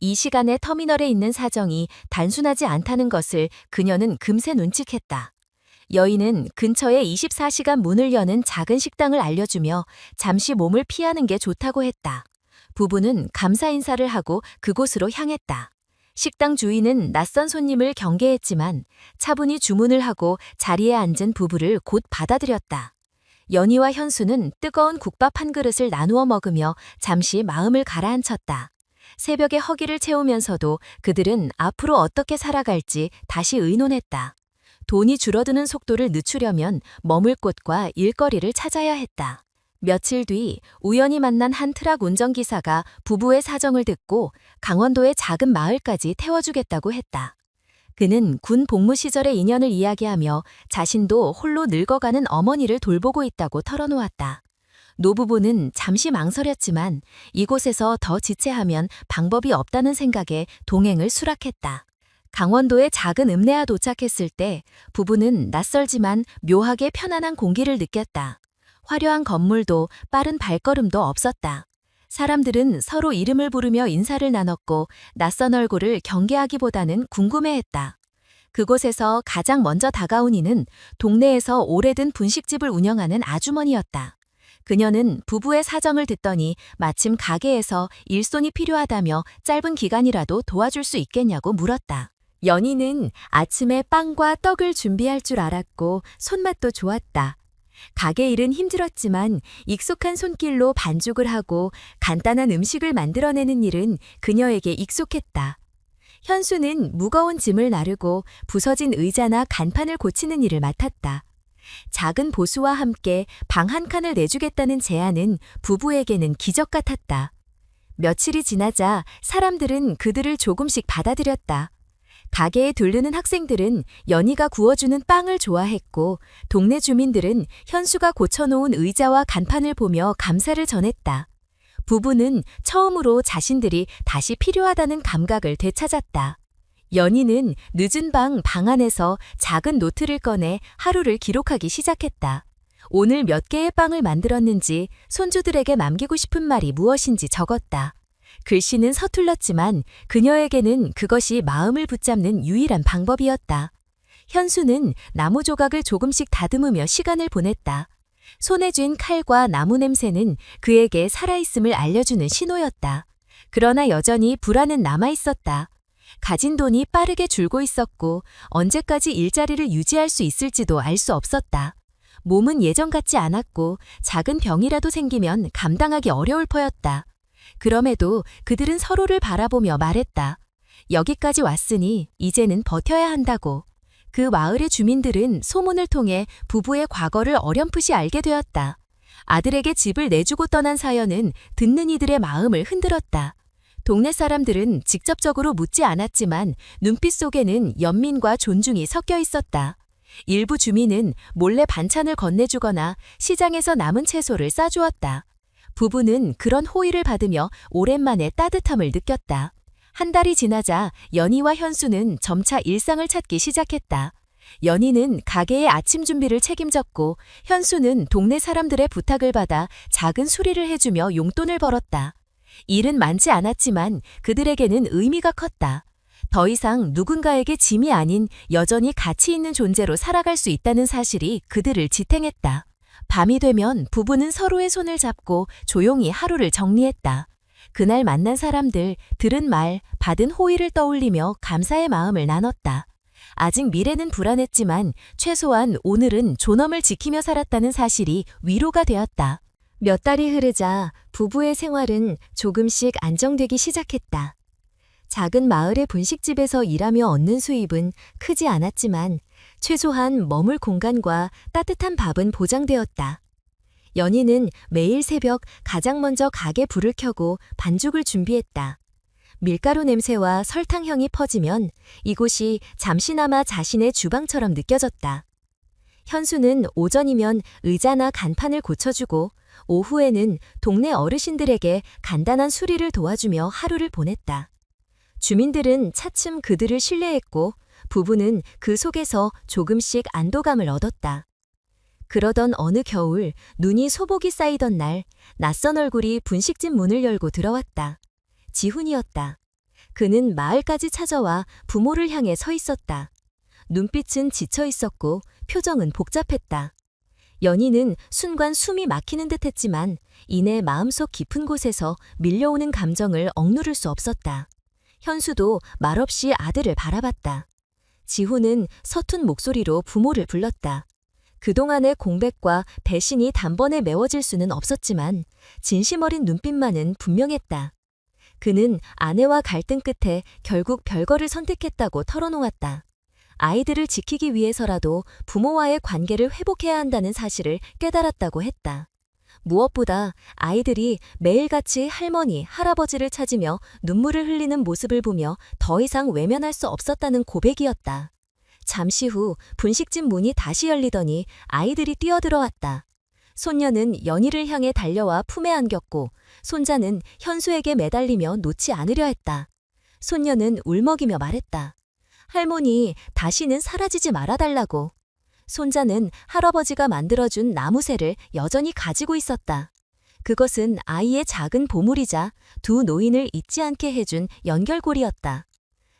이 시간에 터미널에 있는 사정이 단순하지 않다는 것을 그녀는 금세 눈치챘다. 여인은 근처에 24시간 문을 여는 작은 식당을 알려주며 잠시 몸을 피하는 게 좋다고 했다. 부부는 감사 인사를 하고 그곳으로 향했다. 식당 주인은 낯선 손님을 경계했지만 차분히 주문을 하고 자리에 앉은 부부를 곧 받아들였다. 연희와 현수는 뜨거운 국밥 한 그릇을 나누어 먹으며 잠시 마음을 가라앉혔다. 새벽의 허기를 채우면서도 그들은 앞으로 어떻게 살아갈지 다시 의논했다. 돈이 줄어드는 속도를 늦추려면 머물 곳과 일거리를 찾아야 했다. 며칠 뒤 우연히 만난 한 트럭 운전기사가 부부의 사정을 듣고 강원도의 작은 마을까지 태워주겠다고 했다. 그는 군 복무 시절의 인연을 이야기하며 자신도 홀로 늙어가는 어머니를 돌보고 있다고 털어놓았다. 노부부는 잠시 망설였지만 이곳에서 더 지체하면 방법이 없다는 생각에 동행을 수락했다. 강원도의 작은 읍내와 도착했을 때 부부는 낯설지만 묘하게 편안한 공기를 느꼈다. 화려한 건물도 빠른 발걸음도 없었다. 사람들은 서로 이름을 부르며 인사를 나눴고 낯선 얼굴을 경계하기보다는 궁금해했다. 그곳에서 가장 먼저 다가온 이는 동네에서 오래된 분식집을 운영하는 아주머니였다. 그녀는 부부의 사정을 듣더니 마침 가게에서 일손이 필요하다며 짧은 기간이라도 도와줄 수 있겠냐고 물었다. 연희는 아침에 빵과 떡을 준비할 줄 알았고 손맛도 좋았다. 가게 일은 힘들었지만 익숙한 손길로 반죽을 하고 간단한 음식을 만들어내는 일은 그녀에게 익숙했다. 현수는 무거운 짐을 나르고 부서진 의자나 간판을 고치는 일을 맡았다. 작은 보수와 함께 방 한 칸을 내주겠다는 제안은 부부에게는 기적 같았다. 며칠이 지나자 사람들은 그들을 조금씩 받아들였다. 가게에 들르는 학생들은 연희가 구워주는 빵을 좋아했고 동네 주민들은 현수가 고쳐놓은 의자와 간판을 보며 감사를 전했다. 부부는 처음으로 자신들이 다시 필요하다는 감각을 되찾았다. 연희는 늦은 방 안에서 작은 노트를 꺼내 하루를 기록하기 시작했다. 오늘 몇 개의 빵을 만들었는지, 손주들에게 남기고 싶은 말이 무엇인지 적었다. 글씨는 서툴렀지만 그녀에게는 그것이 마음을 붙잡는 유일한 방법이었다. 현수는 나무 조각을 조금씩 다듬으며 시간을 보냈다. 손에 쥔 칼과 나무 냄새는 그에게 살아있음을 알려주는 신호였다. 그러나 여전히 불안은 남아있었다. 가진 돈이 빠르게 줄고 있었고 언제까지 일자리를 유지할 수 있을지도 알 수 없었다. 몸은 예전 같지 않았고 작은 병이라도 생기면 감당하기 어려울 터였다. 그럼에도 그들은 서로를 바라보며 말했다. 여기까지 왔으니 이제는 버텨야 한다고. 그 마을의 주민들은 소문을 통해 부부의 과거를 어렴풋이 알게 되었다. 아들에게 집을 내주고 떠난 사연은 듣는 이들의 마음을 흔들었다. 동네 사람들은 직접적으로 묻지 않았지만 눈빛 속에는 연민과 존중이 섞여 있었다. 일부 주민은 몰래 반찬을 건네주거나 시장에서 남은 채소를 싸주었다. 부부는 그런 호의를 받으며 오랜만에 따뜻함을 느꼈다. 한 달이 지나자 연희와 현수는 점차 일상을 찾기 시작했다. 연희는 가게의 아침 준비를 책임졌고 현수는 동네 사람들의 부탁을 받아 작은 수리를 해주며 용돈을 벌었다. 일은 많지 않았지만 그들에게는 의미가 컸다. 더 이상 누군가에게 짐이 아닌 여전히 가치 있는 존재로 살아갈 수 있다는 사실이 그들을 지탱했다. 밤이 되면 부부는 서로의 손을 잡고 조용히 하루를 정리했다. 그날 만난 사람들, 들은 말, 받은 호의를 떠올리며 감사의 마음을 나눴다. 아직 미래는 불안했지만 최소한 오늘은 존엄을 지키며 살았다는 사실이 위로가 되었다. 몇 달이 흐르자 부부의 생활은 조금씩 안정되기 시작했다. 작은 마을의 분식집에서 일하며 얻는 수입은 크지 않았지만 최소한 머물 공간과 따뜻한 밥은 보장되었다. 연희는 매일 새벽 가장 먼저 가게 불을 켜고 반죽을 준비했다. 밀가루 냄새와 설탕 향이 퍼지면 이곳이 잠시나마 자신의 주방처럼 느껴졌다. 현수는 오전이면 의자나 간판을 고쳐주고 오후에는 동네 어르신들에게 간단한 수리를 도와주며 하루를 보냈다. 주민들은 차츰 그들을 신뢰했고 부부는 그 속에서 조금씩 안도감을 얻었다. 그러던 어느 겨울 눈이 소복이 쌓이던 날 낯선 얼굴이 분식집 문을 열고 들어왔다. 지훈이었다. 그는 마을까지 찾아와 부모를 향해 서 있었다. 눈빛은 지쳐 있었고 표정은 복잡했다. 연희는 순간 숨이 막히는 듯 했지만 이내 마음속 깊은 곳에서 밀려오는 감정을 억누를 수 없었다. 현수도 말없이 아들을 바라봤다. 지훈은 서툰 목소리로 부모를 불렀다. 그동안의 공백과 배신이 단번에 메워질 수는 없었지만 진심 어린 눈빛만은 분명했다. 그는 아내와 갈등 끝에 결국 별거를 선택했다고 털어놓았다. 아이들을 지키기 위해서라도 부모와의 관계를 회복해야 한다는 사실을 깨달았다고 했다. 무엇보다 아이들이 매일같이 할머니, 할아버지를 찾으며 눈물을 흘리는 모습을 보며 더 이상 외면할 수 없었다는 고백이었다. 잠시 후 분식집 문이 다시 열리더니 아이들이 뛰어들어왔다. 손녀는 연희를 향해 달려와 품에 안겼고 손자는 현수에게 매달리며 놓지 않으려 했다. 손녀는 울먹이며 말했다. 할머니, 다시는 사라지지 말아달라고. 손자는 할아버지가 만들어준 나무새를 여전히 가지고 있었다. 그것은 아이의 작은 보물이자 두 노인을 잊지 않게 해준 연결고리였다.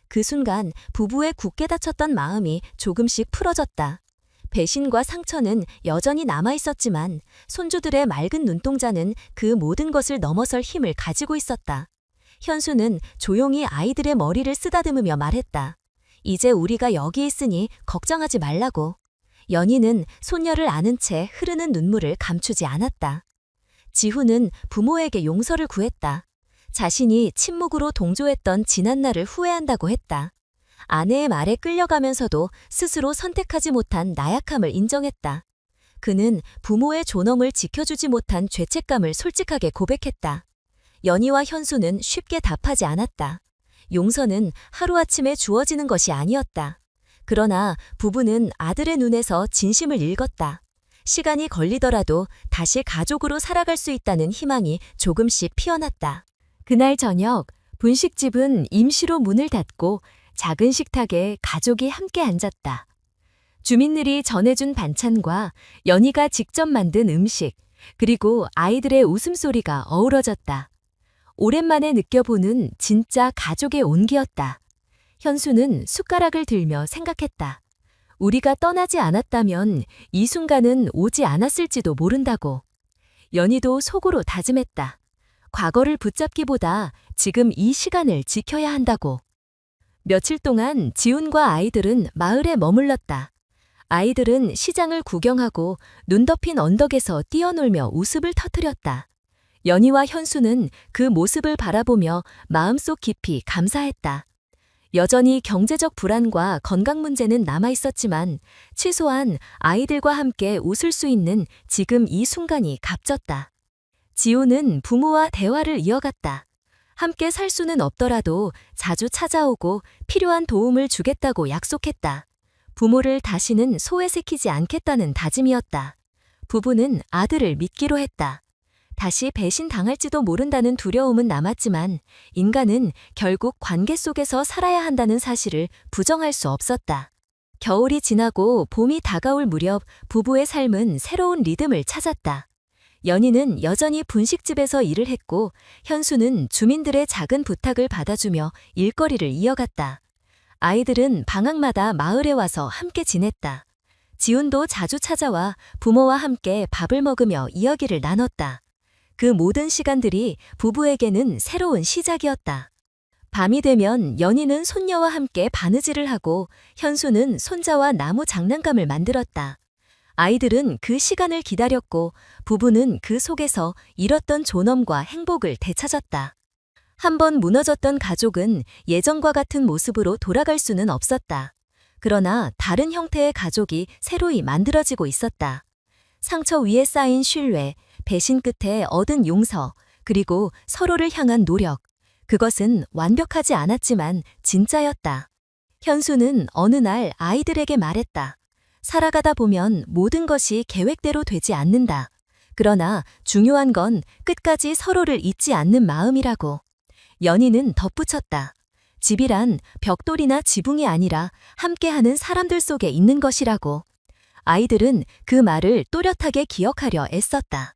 그 순간 부부의 굳게 닫혔던 마음이 조금씩 풀어졌다. 배신과 상처는 여전히 남아있었지만 손주들의 맑은 눈동자는 그 모든 것을 넘어설 힘을 가지고 있었다. 현수는 조용히 아이들의 머리를 쓰다듬으며 말했다. 이제 우리가 여기 있으니 걱정하지 말라고. 연희는 손녀를 안은 채 흐르는 눈물을 감추지 않았다. 지훈은 부모에게 용서를 구했다. 자신이 침묵으로 동조했던 지난날을 후회한다고 했다. 아내의 말에 끌려가면서도 스스로 선택하지 못한 나약함을 인정했다. 그는 부모의 존엄을 지켜주지 못한 죄책감을 솔직하게 고백했다. 연희와 현수는 쉽게 답하지 않았다. 용서는 하루아침에 주어지는 것이 아니었다. 그러나 부부는 아들의 눈에서 진심을 읽었다. 시간이 걸리더라도 다시 가족으로 살아갈 수 있다는 희망이 조금씩 피어났다. 그날 저녁, 분식집은 임시로 문을 닫고 작은 식탁에 가족이 함께 앉았다. 주민들이 전해준 반찬과 연희가 직접 만든 음식, 그리고 아이들의 웃음소리가 어우러졌다. 오랜만에 느껴보는 진짜 가족의 온기였다. 현수는 숟가락을 들며 생각했다. 우리가 떠나지 않았다면 이 순간은 오지 않았을지도 모른다고. 연희도 속으로 다짐했다. 과거를 붙잡기보다 지금 이 시간을 지켜야 한다고. 며칠 동안 지훈과 아이들은 마을에 머물렀다. 아이들은 시장을 구경하고 눈 덮인 언덕에서 뛰어놀며 웃음을 터뜨렸다. 연희와 현수는 그 모습을 바라보며 마음속 깊이 감사했다. 여전히 경제적 불안과 건강 문제는 남아있었지만 최소한 아이들과 함께 웃을 수 있는 지금 이 순간이 값졌다. 지호는 부모와 대화를 이어갔다. 함께 살 수는 없더라도 자주 찾아오고 필요한 도움을 주겠다고 약속했다. 부모를 다시는 소외시키지 않겠다는 다짐이었다. 부부는 아들을 믿기로 했다. 다시 배신당할지도 모른다는 두려움은 남았지만 인간은 결국 관계 속에서 살아야 한다는 사실을 부정할 수 없었다. 겨울이 지나고 봄이 다가올 무렵 부부의 삶은 새로운 리듬을 찾았다. 연희는 여전히 분식집에서 일을 했고 현수는 주민들의 작은 부탁을 받아주며 일거리를 이어갔다. 아이들은 방학마다 마을에 와서 함께 지냈다. 지훈도 자주 찾아와 부모와 함께 밥을 먹으며 이야기를 나눴다. 그 모든 시간들이 부부에게는 새로운 시작이었다. 밤이 되면 연희는 손녀와 함께 바느질을 하고 현수는 손자와 나무 장난감을 만들었다. 아이들은 그 시간을 기다렸고 부부는 그 속에서 잃었던 존엄과 행복을 되찾았다. 한번 무너졌던 가족은 예전과 같은 모습으로 돌아갈 수는 없었다. 그러나 다른 형태의 가족이 새로이 만들어지고 있었다. 상처 위에 쌓인 신뢰, 배신 끝에 얻은 용서, 그리고 서로를 향한 노력. 그것은 완벽하지 않았지만 진짜였다. 현수는 어느 날 아이들에게 말했다. 살아가다 보면 모든 것이 계획대로 되지 않는다. 그러나 중요한 건 끝까지 서로를 잊지 않는 마음이라고. 연희는 덧붙였다. 집이란 벽돌이나 지붕이 아니라 함께하는 사람들 속에 있는 것이라고. 아이들은 그 말을 또렷하게 기억하려 애썼다.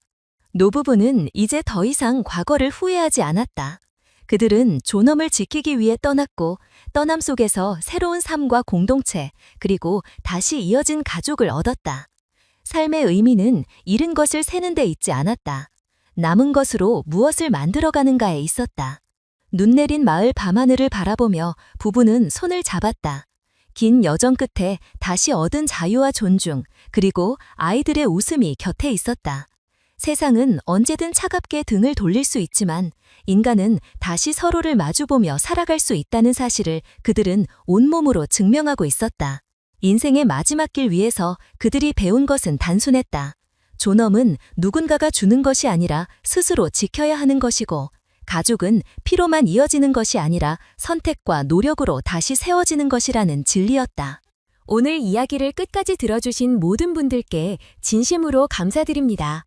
노부부는 이제 더 이상 과거를 후회하지 않았다. 그들은 존엄을 지키기 위해 떠났고 떠남 속에서 새로운 삶과 공동체 그리고 다시 이어진 가족을 얻었다. 삶의 의미는 잃은 것을 세는 데 있지 않았다. 남은 것으로 무엇을 만들어가는가에 있었다. 눈 내린 마을 밤하늘을 바라보며 부부는 손을 잡았다. 긴 여정 끝에 다시 얻은 자유와 존중, 그리고 아이들의 웃음이 곁에 있었다. 세상은 언제든 차갑게 등을 돌릴 수 있지만 인간은 다시 서로를 마주보며 살아갈 수 있다는 사실을 그들은 온몸으로 증명하고 있었다. 인생의 마지막 길 위에서 그들이 배운 것은 단순했다. 존엄은 누군가가 주는 것이 아니라 스스로 지켜야 하는 것이고, 가족은 피로만 이어지는 것이 아니라 선택과 노력으로 다시 세워지는 것이라는 진리였다. 오늘 이야기를 끝까지 들어주신 모든 분들께 진심으로 감사드립니다.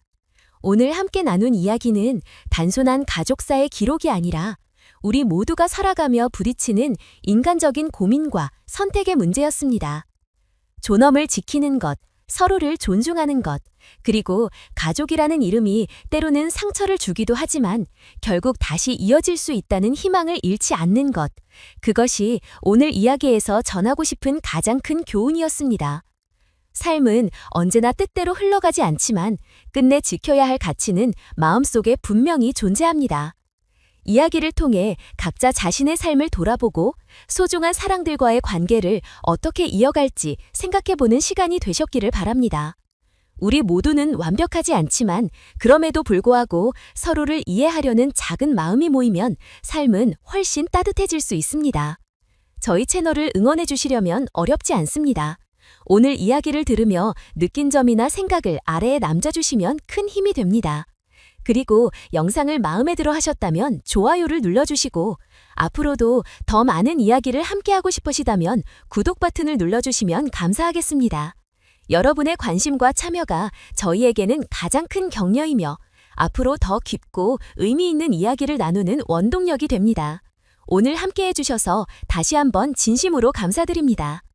오늘 함께 나눈 이야기는 단순한 가족사의 기록이 아니라 우리 모두가 살아가며 부딪히는 인간적인 고민과 선택의 문제였습니다. 존엄을 지키는 것, 서로를 존중하는 것, 그리고 가족이라는 이름이 때로는 상처를 주기도 하지만 결국 다시 이어질 수 있다는 희망을 잃지 않는 것, 그것이 오늘 이야기에서 전하고 싶은 가장 큰 교훈이었습니다. 삶은 언제나 뜻대로 흘러가지 않지만 끝내 지켜야 할 가치는 마음속에 분명히 존재합니다. 이야기를 통해 각자 자신의 삶을 돌아보고 소중한 사랑들과의 관계를 어떻게 이어갈지 생각해보는 시간이 되셨기를 바랍니다. 우리 모두는 완벽하지 않지만 그럼에도 불구하고 서로를 이해하려는 작은 마음이 모이면 삶은 훨씬 따뜻해질 수 있습니다. 저희 채널을 응원해 주시려면 어렵지 않습니다. 오늘 이야기를 들으며 느낀 점이나 생각을 아래에 남겨주시면 큰 힘이 됩니다. 그리고 영상을 마음에 들어 하셨다면 좋아요를 눌러주시고 앞으로도 더 많은 이야기를 함께하고 싶으시다면 구독 버튼을 눌러주시면 감사하겠습니다. 여러분의 관심과 참여가 저희에게는 가장 큰 격려이며 앞으로 더 깊고 의미 있는 이야기를 나누는 원동력이 됩니다. 오늘 함께해 주셔서 다시 한번 진심으로 감사드립니다.